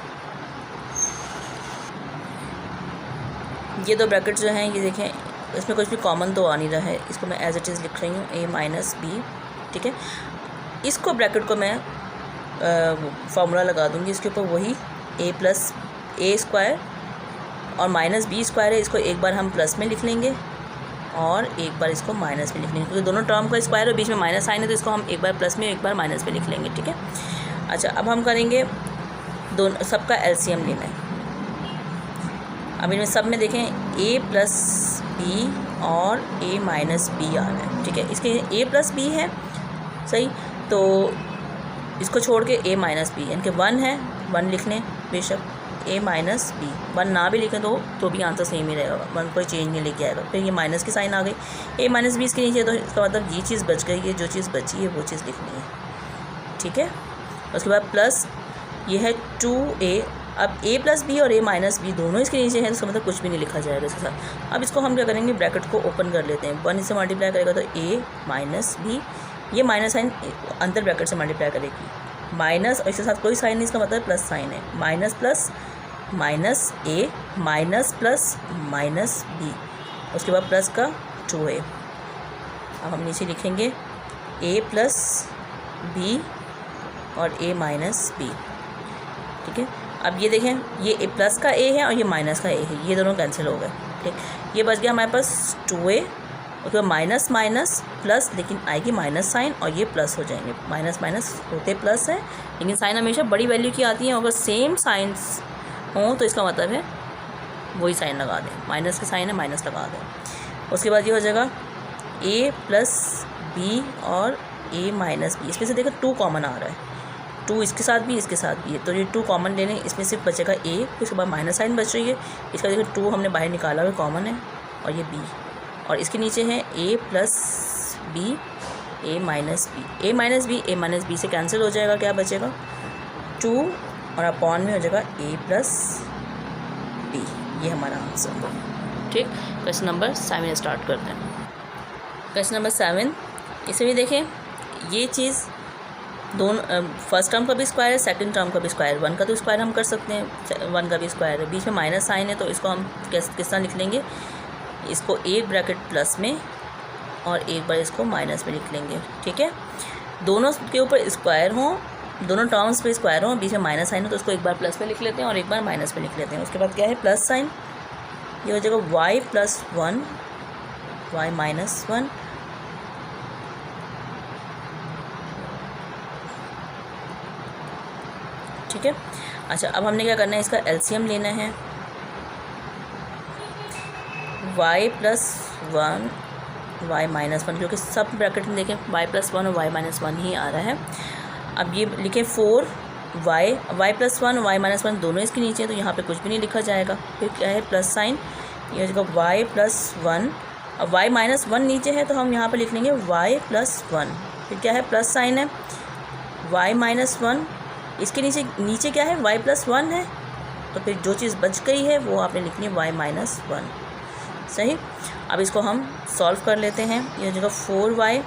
ये दो ब्रैकेट जो हैं, ये देखें इसमें कुछ भी कॉमन तो आ नहीं रहा है, इसको मैं एज इट इज़ लिख रही हूँ a - b। ठीक है, इसको ब्रैकेट को मैं फार्मूला लगा दूँगी, इसके ऊपर वही a + a² और -b² है, इसको एक बार हम प्लस में लिख लेंगे और एक बार इसको माइनस में लिख लेंगे, क्योंकि दोनों टर्म का स्क्वायर है, बीच में माइनस साइन है, तो इसको हम एक बार प्लस में एक बार माइनस में लिख लेंगे। ठीक है, अच्छा अब हम करेंगे दोनों सबका एलसीएम लेना है। अब इनमें सब में देखें a + b और a - b आ रहा है। ठीक है, इसके a + b है सही, तो इसको छोड़ के a - b, यानी कि 1 है, 1 लिख लें बेशक, a - b, 1 ना भी लिखें तो भी आंसर सेम ही रहेगा, 1 कोई चेंज नहीं लेके आएगा। फिर ये माइनस की साइन आ गई, a - b इसके नीचे, तो इसका मतलब ये चीज़ बच गई है, जो चीज़ बची है वो चीज़ लिखनी है। ठीक है, उसके बाद प्लस ये है 2a, अब a + b और a - b दोनों इसके नीचे हैं, तो इसका मतलब कुछ भी नहीं लिखा जाएगा इसके साथ। अब इसको हम क्या करेंगे, ब्रैकेट को ओपन कर लेते हैं, 1 इससे मल्टीप्लाई करेगा तो a - b, ये माइनस साइन अंदर ब्रैकेट से मल्टीप्लाई करेगी, माइनस और इसके साथ कोई साइन नहीं, इसका मतलब प्लस साइन है, minus plus minus a minus plus minus b, उसके बाद प्लस का 2a। अब हम नीचे लिखेंगे a + b और a - b। ठीक है, अब ये देखें ये प्लस का a है और ये माइनस का a है, ये दोनों कैंसिल हो गए। ठीक, ये बच गया हमारे पास 2a, उसके बाद माइनस माइनस प्लस, लेकिन आएगी माइनस साइन और ये प्लस हो जाएंगे, माइनस माइनस होते प्लस है, लेकिन साइन हमेशा बड़ी वैल्यू की आती है, अगर सेम साइंस हों तो इसका मतलब है वही साइन लगा दें, माइनस की साइन है माइनस लगा दें। उसके बाद ये हो जाएगा a + b और a - b, इसमें से देखो 2 कॉमन आ रहा है, 2 इसके साथ भी इसके साथ भी है, तो ये 2 कॉमन ले लें, इसमें सिर्फ बचेगा a, उसके बाद माइनस साइन बच रही है, इसका देखो 2 हमने बाहर निकाला हुआ कॉमन है, और ये b, और इसके नीचे है a + b a - b, a - b से कैंसिल हो जाएगा, क्या बचेगा 2 और अपॉन में हो जाएगा a + b, ये हमारा आंसर। ठीक, क्वेश्चन नंबर 7 स्टार्ट करते हैं। क्वेश्चन नंबर 7, इसे भी देखें, ये चीज़ दोनों फर्स्ट टर्म का भी स्क्वायर है, सेकंड टर्म का भी स्क्वायर, 1 का तो स्क्वायर हम कर सकते हैं, 1 का भी स्क्वायर है, बीच में माइनस साइन है, तो इसको हम किस तरह लिख लेंगे, इसको एक ब्रैकेट प्लस में और एक बार इसको माइनस में लिख लेंगे। ठीक है, दोनों के ऊपर स्क्वायर हों, दोनों टर्म्स पे स्क्वायर हों, बीच में माइनस साइन हो, तो उसको एक बार प्लस में लिख लेते हैं और एक बार माइनस में लिख लेते हैं। उसके बाद क्या है, प्लस साइन, ये हो जाएगा y + 1 y - 1, ठीक है। अच्छा, अब हमने क्या करना है, इसका एलसीएम लेना है, y + 1 y - 1, क्योंकि सब ब्रैकेट में देखें y + 1 और y - 1 ही आ रहा है। अब ये लिखें 4y + 1 y - 1 दोनों इसके नीचे हैं, तो यहाँ पे कुछ भी नहीं लिखा जाएगा, फिर क्या है प्लस साइन, ये हो जाएगा y + 1, अब y - 1 नीचे है तो हम यहाँ पे लिख लेंगे y + 1, फिर क्या है प्लस साइन है, y - 1, इसके नीचे क्या है y + 1 है, तो फिर जो चीज़ बच गई है वो आपने लिखनी है y - 1। सही, अब इसको हम सॉल्व कर लेते हैं, ये हो जाएगा 4y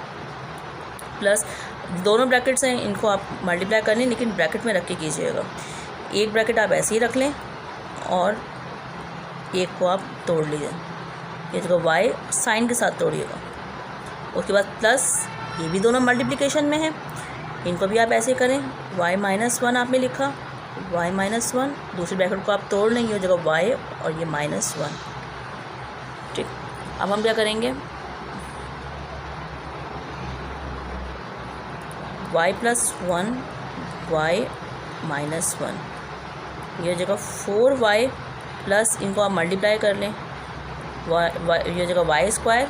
प्लस, दोनों ब्रैकेट्स हैं, इनको आप मल्टीप्लाई कर लें, लेकिन ब्रैकेट में रख के कीजिएगा, एक ब्रैकेट आप ऐसे ही रख लें और एक को आप तोड़ लीजिए, ये जगह y साइन के साथ तोड़िएगा, उसके बाद प्लस, ये भी दोनों मल्टीप्लिकेशन में है, इनको भी आप ऐसे करें, y - 1 आपने लिखा, y - 1, दूसरी ब्रैकेट को आप तोड़ लेंगे, हो जाएगा y और ये -1। ठीक, अब हम क्या करेंगे, y + 1 y - 1, ये हो जाएगा 4y प्लस, इनको आप मल्टीप्लाई कर लें, ये हो जाएगा वाई स्क्वायर,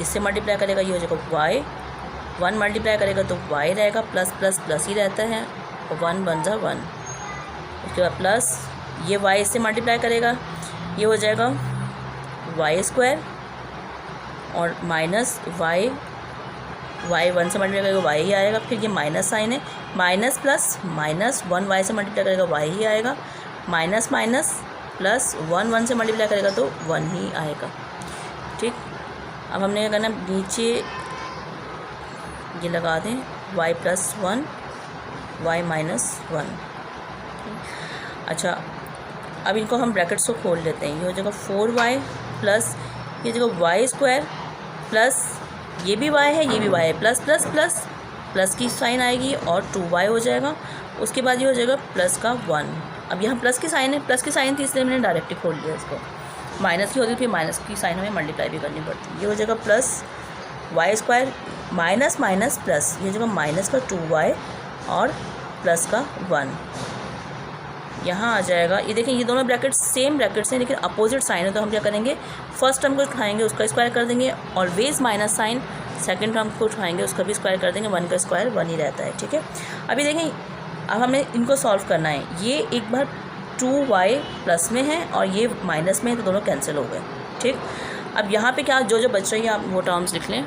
इससे मल्टीप्लाई करेगा ये हो जाएगा वाई, 1 मल्टीप्लाई करेगा तो वाई रहेगा, प्लस प्लस प्लस ही रहता है और 1 बन जा 1। उसके बाद प्लस ये वाई इससे मल्टीप्लाई करेगा ये हो जाएगा वाई स्क्वायर और माइनस वाई 1 से मल्टीप्लाई करेगा वाई ही आएगा। फिर ये माइनस साइन है, माइनस प्लस माइनस 1 वाई से मल्टीप्लाई करेगा वाई ही आएगा, माइनस माइनस प्लस 1 से मल्टीप्लाई करेगा तो 1 ही आएगा। ठीक, अब हमने क्या करना, नीचे ये लगा दें y + 1 y - 1। अच्छा, अब इनको हम ब्रैकेट्स को खोल लेते हैं। ये हो जाएगा 4y प्लस ये जगह वाई स्क्वायर प्लस ये भी y है ये भी y है, प्लस प्लस प्लस प्लस की साइन आएगी और 2y हो जाएगा। उसके बाद ये हो जाएगा प्लस का 1। अब यहाँ प्लस की साइन है, प्लस की साइन थी इसलिए मैंने डायरेक्टली खोल दिया इसको। माइनस की होती फिर माइनस की साइन हमें मल्टीप्लाई भी करनी पड़ती है। ये हो जाएगा plus y square minus minus plus, ये जगह माइनस का 2y और प्लस का 1 यहाँ आ जाएगा। ये देखें, ये दोनों ब्रैकेट्स सेम ब्रैकेट्स हैं लेकिन अपोजिट साइन है, तो हम क्या करेंगे, फर्स्ट टर्म को उठाएंगे उसका स्क्वायर कर देंगे, always minus sign. Second term को उठाएंगे उसका भी स्क्वायर कर देंगे, 1 का स्क्वायर 1 ही रहता है। ठीक है, अभी देखें, अब हमें इनको सॉल्व करना है। ये एक बार 2y प्लस में है और ये माइनस में है, तो दोनों कैंसिल हो गए। ठीक, अब यहाँ पे क्या जो जो बच रही है आप वो टर्म्स लिख लें।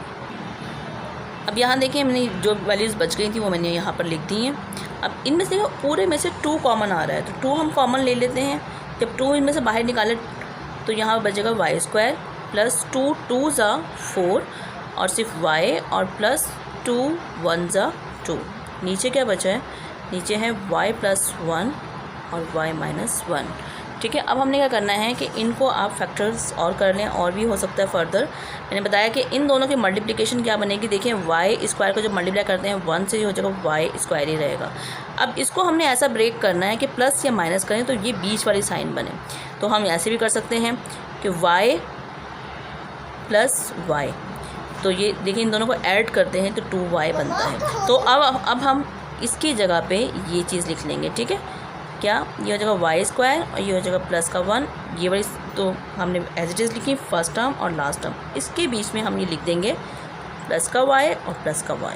अब यहाँ देखिए, मैंने जो वैल्यूज़ बच गई थी वो मैंने यहाँ पर लिख दी हैं। अब इनमें से पूरे में से 2 कॉमन आ रहा है, तो 2 हम कॉमन ले लेते हैं। जब 2 इनमें से बाहर निकाले तो यहाँ बचेगा वाई स्क्वायर प्लस 2 2 ज़ा 4 और सिर्फ y और प्लस 2 1 ज़ा 2। नीचे क्या बचा है, नीचे है y + 1 और y - 1। ठीक है, अब हमने क्या करना है कि इनको आप फैक्टर्स और कर लें, और भी हो सकता है फर्दर। मैंने बताया कि इन दोनों की मल्टीप्लिकेशन क्या बनेगी। देखिए, वाई स्क्वायर को जब मल्टीप्लाई करते हैं 1 से हो जाएगा वाई स्क्वायर ही रहेगा। अब इसको हमने ऐसा ब्रेक करना है कि प्लस या माइनस करें तो ये बीच वाली साइन बने। तो हम ऐसे भी कर सकते हैं कि y + y, तो ये देखिए इन दोनों को ऐड करते हैं तो 2y बनता है। तो अब हम इसकी जगह पे ये चीज़ लिख लेंगे। ठीक है, क्या, ये हो जाएगा वाई स्क्वायर और ये हो जाएगा प्लस का 1। ये वाली तो हमने एज इट इज़ लिखी फर्स्ट टर्म और लास्ट टर्म, इसके बीच में हम ये लिख देंगे प्लस का y और प्लस का y।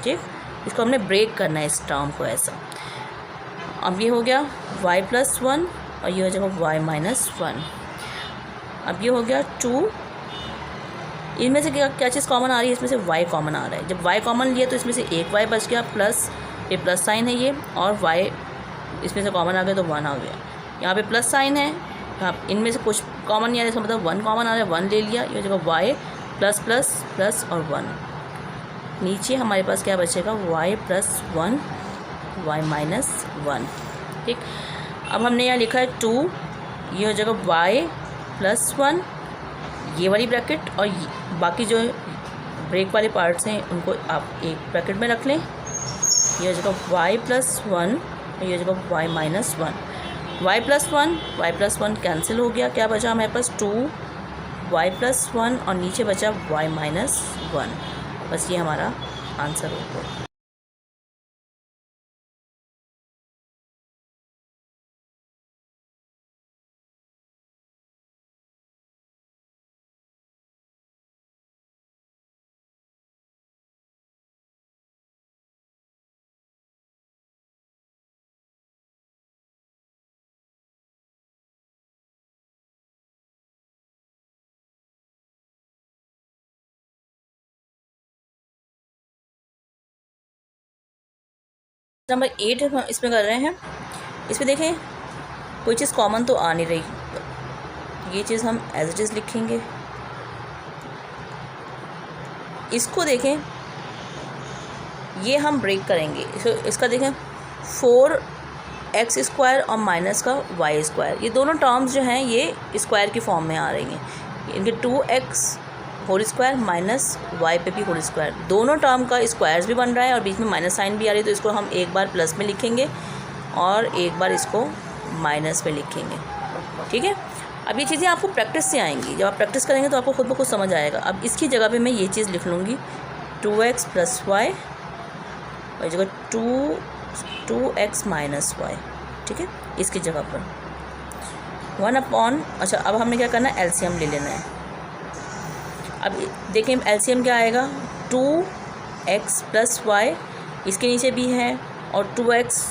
ठीक, इसको हमने ब्रेक करना है इस टर्म को ऐसा। अब ये हो गया y + 1 और ये हो जाएगा y - 1। अब ये हो गया 2। इनमें से क्या चीज़ कॉमन आ रही है, इसमें से y कॉमन आ रहा है। जब y कॉमन लिया तो इसमें से एक y बच गया, प्लस ये प्लस साइन है ये, और y इसमें से कॉमन आ गया तो 1 आ गया। यहाँ पे प्लस साइन है, यहाँ इनमें से कुछ कॉमन नहीं आ रहा, इसका मतलब 1 कॉमन आ रहा है, 1 ले लिया। ये जगह y प्लस प्लस प्लस और 1। नीचे हमारे पास क्या बचेगा, y + 1 y - 1। ठीक, अब हमने यहाँ लिखा है 2, ये हो जाएगा y + 1 ये वाली ब्रैकेट, और बाकी जो ब्रेक वाले पार्ट्स हैं उनको आप एक ब्रैकेट में रख लें। ये हो जाएगा y + 1 और ये हो जाएगा y - 1। y + 1 कैंसिल हो गया, क्या बचा हमारे पास 2y + 1 और नीचे बचा y - 1। बस ये हमारा आंसर होगा। नंबर 8 हम इसमें कर रहे हैं। इसमें देखें कोई चीज़ कॉमन तो आ नहीं रही, ये चीज़ हम एज इट इज़ लिखेंगे। इसको देखें, ये हम ब्रेक करेंगे। इसका देखें 4x² और माइनस का y², ये दोनों टर्म्स जो हैं ये स्क्वायर की फॉर्म में आ रही हैं। इनके 2x whole square minus y पे भी होल स्क्वायर, दोनों टर्म का स्क्वायर्स भी बन रहा है और बीच में माइनस साइन भी आ रही है। तो इसको हम एक बार प्लस में लिखेंगे और एक बार इसको माइनस में लिखेंगे। ठीक है, अब ये चीज़ें आपको प्रैक्टिस से आएंगी, जब आप प्रैक्टिस करेंगे तो आपको खुद ब खुद समझ आएगा। अब इसकी जगह पे मैं ये चीज़ लिख लूँगी 2x + y और जगह 2x - y। ठीक है, इसकी जगह पर 1/। अच्छा, अब हमने क्या करना है, एलसीएम ले लेना है। अब देखें एलसीएम क्या आएगा, 2x + y इसके नीचे भी है और 2x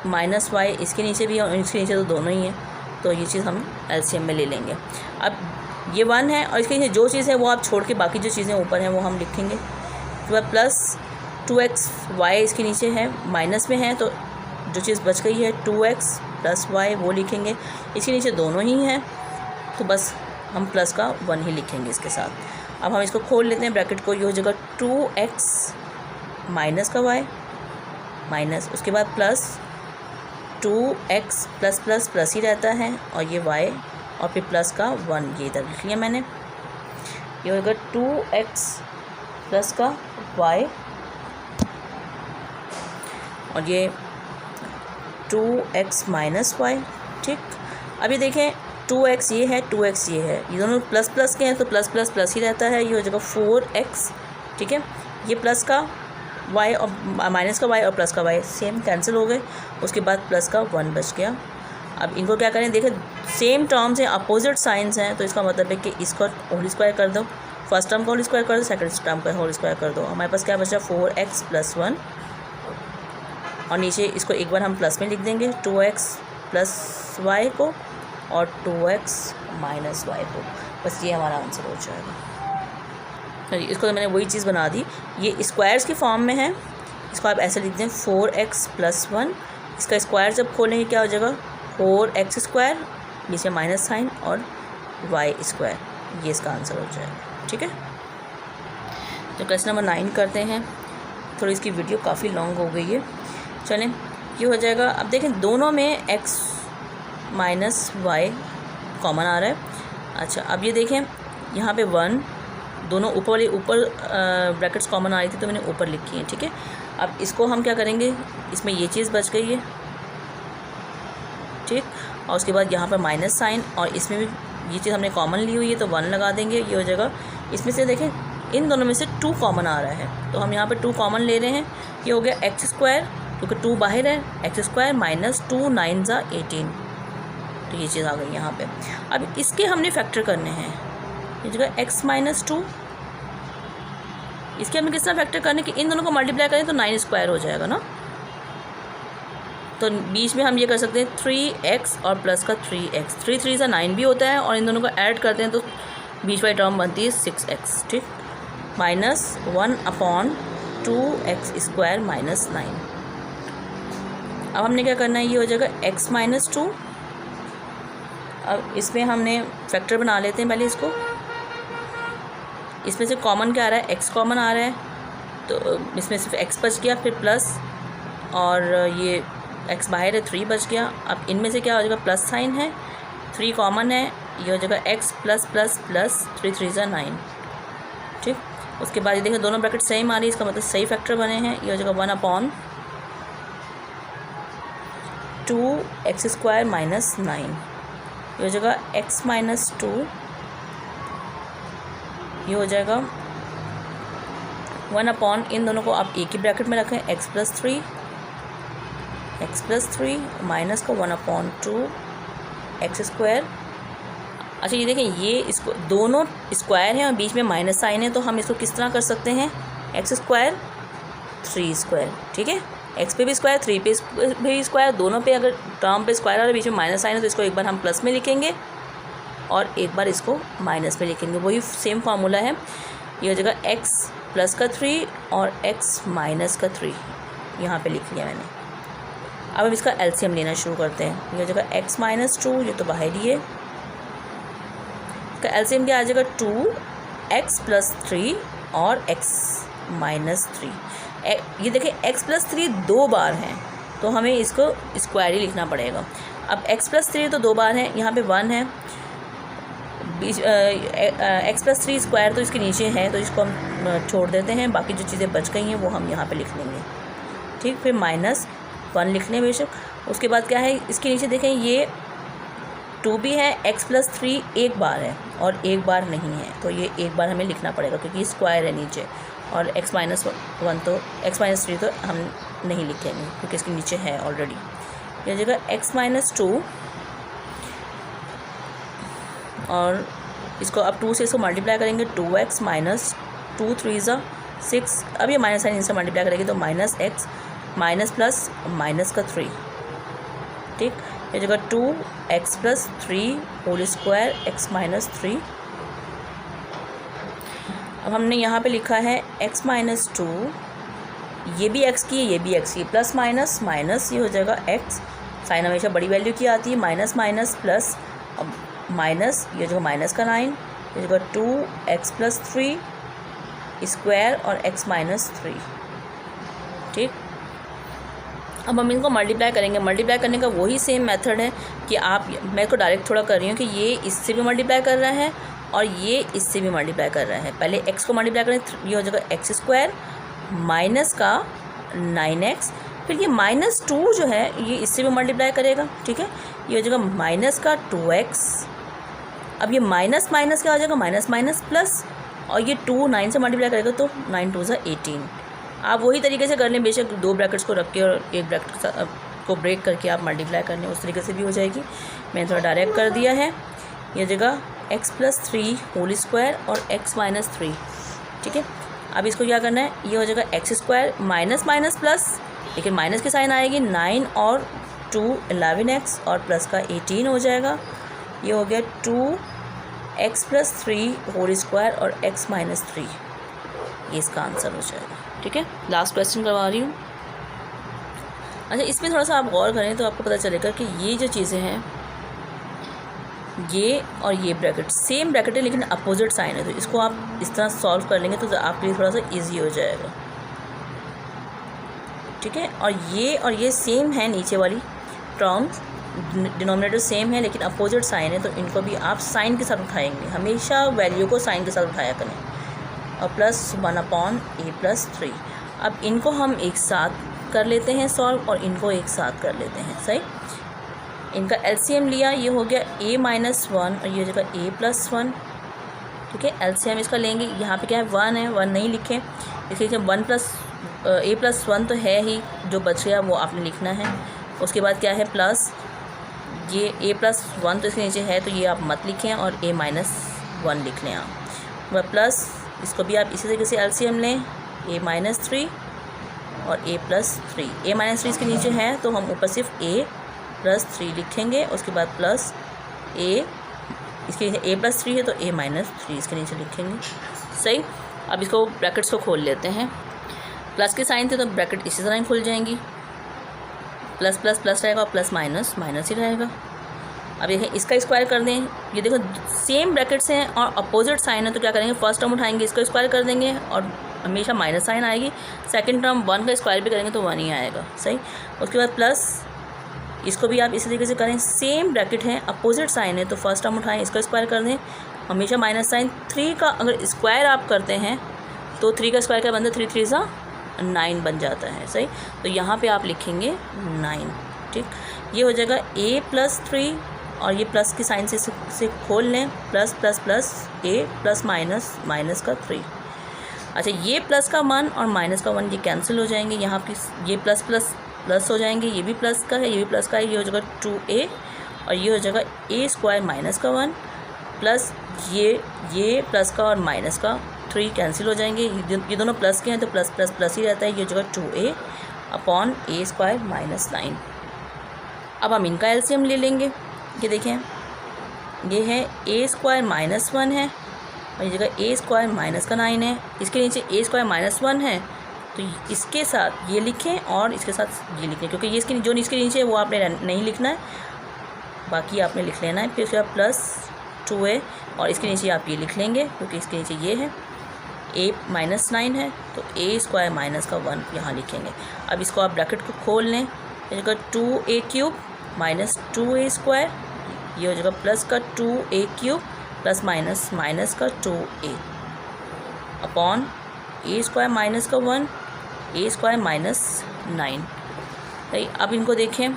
- y इसके नीचे भी है और इसके नीचे तो दोनों ही हैं, तो ये चीज़ हम एलसीएम में ले लेंगे। अब ये 1 है और इसके नीचे जो चीज़ है वो आप छोड़ के बाकी जो चीज़ें ऊपर हैं वो हम लिखेंगे। तो प्लस 2x y इसके नीचे है, माइनस में है, तो जो चीज़ बच गई है 2x + y वो लिखेंगे। इसके नीचे दोनों ही हैं तो बस हम प्लस का 1 ही लिखेंगे इसके साथ। अब हम इसको खोल लेते हैं ब्रैकेट को, ये हो जाएगा 2x - का y माइनस, उसके बाद प्लस 2x प्लस ही रहता है और ये y और फिर प्लस का 1 ये इधर लिख लिया मैंने। ये होगा 2x + का y और ये 2x - y। ठीक, अभी देखें 2x ये है, 2x ये है, ये दोनों प्लस के हैं तो प्लस ही रहता है। ये हो जाएगा 4x। ठीक है, ये प्लस का y और माइनस का y और प्लस का y सेम कैंसिल हो गए, उसके बाद प्लस का 1 बच गया। अब इनको क्या करें, देखें सेम टर्म्स हैं, अपोजिट साइंस हैं, तो इसका मतलब है कि इसको होल स्क्वायर कर दो, फर्स्ट टर्म का होल स्क्वायर कर दो, सेकंड टर्म का होल स्क्वायर कर दो। हमारे पास क्या बचा, 4x + 1 और नीचे इसको एक बार हम प्लस में लिख देंगे 2x + y को और 2x - y को, बस ये हमारा आंसर हो जाएगा। इसको तो मैंने वही चीज़ बना दी, ये स्क्वायर्स की फॉर्म में है, इसको आप ऐसे लिख दें 4x + 1, इसका स्क्वायर जब खोलेंगे क्या हो जाएगा 4x², बीच में माइनस साइन और y², ये इसका आंसर हो जाएगा। ठीक है, तो क्वेश्चन नंबर 9 करते हैं। थोड़ी इसकी वीडियो काफ़ी लॉन्ग हो गई है, चलें ये हो जाएगा। अब देखें दोनों में x - y कॉमन आ रहा है। अच्छा, अब ये देखें यहाँ पे 1, दोनों ऊपर ब्रैकेट्स कॉमन आ रही थी तो मैंने ऊपर लिखी है। ठीक है, अब इसको हम क्या करेंगे, इसमें ये चीज़ बच गई है, ठीक, और उसके बाद यहाँ पर माइनस साइन और इसमें भी ये चीज़ हमने कॉमन ली हुई है तो 1 लगा देंगे। ये हो जाएगा, इसमें से देखें इन दोनों में से 2 कॉमन आ रहा है तो हम यहाँ पर 2 कॉमन ले रहे हैं। ये हो गया x², क्योंकि 2 बाहर है, x² - 2 9 × 18, तो ये चीज़ आ गई यहाँ पे। अब इसके हमने फैक्टर करने हैं, ये जगह x - 2, इसके हमें किस तरह फैक्टर करने कि इन दोनों को मल्टीप्लाई करें तो 9² हो जाएगा ना, तो बीच में हम ये कर सकते हैं 3x और प्लस का 3x, 3 3 × 9 भी होता है और इन दोनों को ऐड करते हैं तो बीच वाली टर्म बनती है 6x। ठीक, -1/2x² - 9। अब हमने क्या करना है, ये हो जाएगा x - 2। अब इसमें हमने फैक्टर बना लेते हैं पहले इसको, इसमें से कॉमन क्या आ रहा है, x कॉमन आ रहा है तो इसमें सिर्फ x बच गया, फिर प्लस और ये x बाहर है 3 बच गया। अब इनमें से क्या हो जाएगा, प्लस साइन है, 3 कॉमन है, ये हो जाएगा x +++ 3 3 × 9। ठीक, उसके बाद ये देखिए दोनों ब्रैकेट सेम आ रही है, इसका मतलब सही फैक्टर बने हैं। ये हो जाएगा 1/2x² - 9, ये हो जाएगा x - 2, ये हो जाएगा 1/ इन दोनों को आप एक ही ब्रैकेट में रखें, x + 3 माइनस का 1/2 x²। अच्छा, ये देखें ये इसको दोनों स्क्वायर हैं और बीच में माइनस साइन है तो हम इसको किस तरह कर सकते हैं, x² 3²। ठीक है, x पे भी स्क्वायर, 3 पे भी स्क्वायर, दोनों पे अगर टर्म पे स्क्वायर और बीच में माइनस साइन है तो इसको एक बार हम प्लस में लिखेंगे और एक बार इसको माइनस में लिखेंगे, वही सेम फार्मूला है। ये हो जाएगा x + का 3 और x - का 3 यहाँ पे लिख लिया मैंने। अब हम इसका एलसीएम लेना शुरू करते हैं। ये हो जाएगा x - 2, ये तो बाहर ही है, इसका एलसीएम क्या आ जाएगा 2x + 3 और x - 3। ये देखिए x + 3 2 बार हैं तो हमें इसको स्क्वायर ही लिखना पड़ेगा। अब x + 3 तो 2 बार हैं, यहाँ पे 1 है, x + 3 स्क्वायर तो इसके नीचे है तो इसको हम छोड़ देते हैं, बाकी जो चीज़ें बच गई हैं वो हम यहाँ पे लिख लेंगे। ठीक, फिर -1 लिख लें बेशक। उसके बाद क्या है, इसके नीचे देखें ये 2 भी है, x + 3 एक बार है और एक बार नहीं है तो ये एक बार हमें लिखना पड़ेगा क्योंकि स्क्वायर है नीचे, और x - 1 तो x - 3 तो हम नहीं लिखेंगे क्योंकि इसके नीचे है ऑलरेडी। ये जगह x - 2 और इसको अब 2 से इसको मल्टीप्लाई करेंगे, 2x माइनस 2 3 ज़ा 6। अब ये माइनस साइन इनसे मल्टीप्लाई करेंगे तो minus x minus plus minus का 3, ठीक। ये जगह 2x प्लस 3 होल स्क्वायर x माइनस 3। अब हमने यहाँ पे लिखा है x माइनस 2, ये भी x की है, ये भी x की, प्लस माइनस माइनस, ये हो जाएगा x। साइन हमेशा बड़ी वैल्यू की आती है, माइनस माइनस प्लस, अब माइनस, ये जो माइनस का 9, ये जगह 2x प्लस 3 स्क्वायर और x माइनस 3, ठीक। अब हम इनको मल्टीप्लाई करेंगे। मल्टीप्लाई करने का वही सेम मेथड है कि आप, मैं को डायरेक्ट थोड़ा कर रही हूँ कि ये इससे भी मल्टीप्लाई कर रहा है और ये इससे भी मल्टीप्लाई कर रहा है। पहले x को मल्टीप्लाई करें, ये हो जाएगा x स्क्वायर माइनस का 9x, फिर ये माइनस 2 जो है ये इससे भी मल्टीप्लाई करेगा, ठीक है। ये हो जाएगा माइनस का 2x। अब ये माइनस माइनस क्या हो जाएगा, माइनस माइनस प्लस, और ये 2 9 से मल्टीप्लाई करेगा तो 9 2 18। आप वही तरीके से कर लें, बेशक 2 ब्रैकेट्स को रख के और एक ब्रैकेट को ब्रेक करके आप मल्टीप्लाई कर लें, उस तरीके से भी हो जाएगी। मैंने थोड़ा डायरेक्ट कर दिया है। ये जगह x प्लस 3 होल स्क्वायर और x माइनस 3, ठीक है। अब इसको क्या करना है, ये हो जाएगा x square minus minus plus, लेकिन माइनस की साइन आएगी, 9 और 2 11x और प्लस का 18 हो जाएगा। ये हो गया 2x प्लस 3 होल स्क्वायर और x माइनस 3, ये इसका आंसर हो जाएगा, ठीक है। लास्ट क्वेश्चन करवा रही हूँ। अच्छा, इसमें थोड़ा सा आप गौर करें तो आपको पता चलेगा कि ये जो चीज़ें हैं, ये और ये ब्रैकेट सेम ब्रैकेट है लेकिन अपोजिट साइन है, तो इसको आप इस तरह सॉल्व कर लेंगे तो आपके लिए थोड़ा सा इजी हो जाएगा, ठीक है। और ये सेम है, नीचे वाली टर्म्स डिनोमिनेटर सेम है लेकिन अपोजिट साइन है, तो इनको भी आप साइन के साथ उठाएंगे, हमेशा वैल्यू को साइन के साथ उठाया करें। और प्लस 1/a प्लस 3। अब इनको हम एक साथ कर लेते हैं सॉल्व और इनको एक साथ कर लेते हैं, सही। इनका एलसीएम लिया, ये हो गया a माइनस 1 और ये जगह a प्लस 1, ठीक है। एलसीएम इसका लेंगे, यहाँ पे क्या है 1 है, 1 नहीं लिखें, इसलिए 1 प्लस a प्लस 1 तो है ही, जो बच गया वो आपने लिखना है। उसके बाद क्या है प्लस, ये a प्लस 1 तो इसके नीचे है तो ये आप मत लिखें और a माइनस 1 लिख लें आप। वह प्लस, इसको भी आप इसी तरीके से एलसीएम लें, a माइनस 3 और a प्लस 3। a माइनस 3 इसके नीचे है तो हम ऊपर सिर्फ a प्लस 3 लिखेंगे, उसके बाद प्लस a, इसके नीचे a प्लस 3 है तो a माइनस 3 इसके नीचे लिखेंगे, सही। अब इसको ब्रैकेट्स को खोल लेते हैं। प्लस के साइन थे तो ब्रैकेट इसी तरह ही खुल जाएंगी, प्लस प्लस प्लस रहेगा और प्लस माइनस माइनस ही रहेगा। अब देखें, इसका स्क्वायर कर दें, ये देखो सेम ब्रैकेट्स हैं और अपोजिट साइन है, तो क्या करेंगे, फर्स्ट टर्म उठाएंगे, इसका स्क्वायर कर देंगे और हमेशा माइनस साइन आएगी। सेकंड टर्म 1 का स्क्वायर भी करेंगे तो 1 ही आएगा, सही। उसके बाद प्लस, इसको भी आप इसी तरीके से करें, सेम ब्रैकेट है अपोजिट साइन है, तो फर्स्ट टर्म उठाएं, इसका स्क्वायर कर दें, हमेशा माइनस साइन। 3 का अगर स्क्वायर आप करते हैं तो 3 का स्क्वायर क्या बनता है, 3 3 सा 9 बन जाता है, सही। तो यहाँ पे आप लिखेंगे 9, ठीक। ये हो जाएगा a प्लस 3 और ये प्लस की साइन से खोल लें, plus plus plus a plus minus minus का 3। अच्छा, ये प्लस का 1 और माइनस का 1 ये कैंसिल हो जाएंगे, यहाँ पे ये प्लस प्लस प्लस हो जाएंगे, ये भी प्लस का है, ये भी प्लस का है, ये हो जाएगा 2a और ये हो जाएगा a स्क्वायर माइनस का 1 प्लस ये प्लस का और माइनस का 3 कैंसिल हो जाएंगे, ये दोनों प्लस के हैं तो प्लस प्लस प्लस ही रहता है, ये हो जाएगा 2a upon a square minus 9। अब हम इनका एलसीएम ले लेंगे, ये देखें, ये है a स्क्वायर माइनस 1 है और ये जगह a स्क्वायर माइनस का 9 है, इसके नीचे a स्क्वायर माइनस 1 है तो इसके साथ ये लिखें और इसके साथ ये लिखें, क्योंकि ये इसके जो इसके नीचे है वो आपने नहीं लिखना है, बाकी आपने लिख लेना है। फिर उसके बाद प्लस 2a और इसके नीचे आप ये लिख लेंगे क्योंकि इसके नीचे ये है, a माइनस 9 है तो a स्क्वायर माइनस का 1 यहाँ लिखेंगे। अब इसको आप ब्रैकेट को खोल लें, जगह 2a cube minus 2a square, ये हो जाएगा प्लस का 2a cube plus minus minus का 2a upon a square minus का 1 a स्क्वायर माइनस 9, सही। अब इनको देखें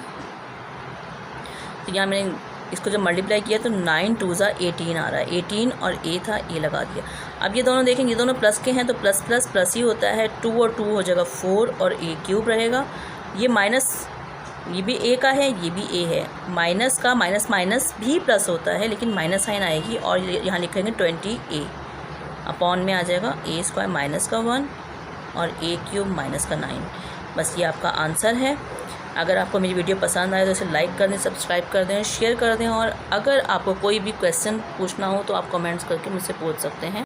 तो यहाँ मैंने इसको जब मल्टीप्लाई किया तो 9 2 ज़ा 18 आ रहा है, 18 और a था a लगा दिया। अब ये दोनों देखें, ये दोनों प्लस के हैं तो प्लस प्लस प्लस ही होता है, 2 और 2 हो जाएगा 4 और a क्यूब रहेगा। ये माइनस ये भी ए का है, ये भी ए है। माइनस का माइनस माइनस भी प्लस होता है, लेकिन माइनस साइन आएगी और यहाँ लिखेंगे 20a अपॉन में आ जाएगा ए स्क्वायर माइनस का 1 और ए क्यूब माइनस का 9। बस ये आपका आंसर है। अगर आपको मेरी वीडियो पसंद आए तो इसे लाइक कर दें, सब्सक्राइब कर दें, शेयर कर दें, और अगर आपको कोई भी क्वेश्चन पूछना हो तो आप कमेंट्स करके मुझसे पूछ सकते हैं।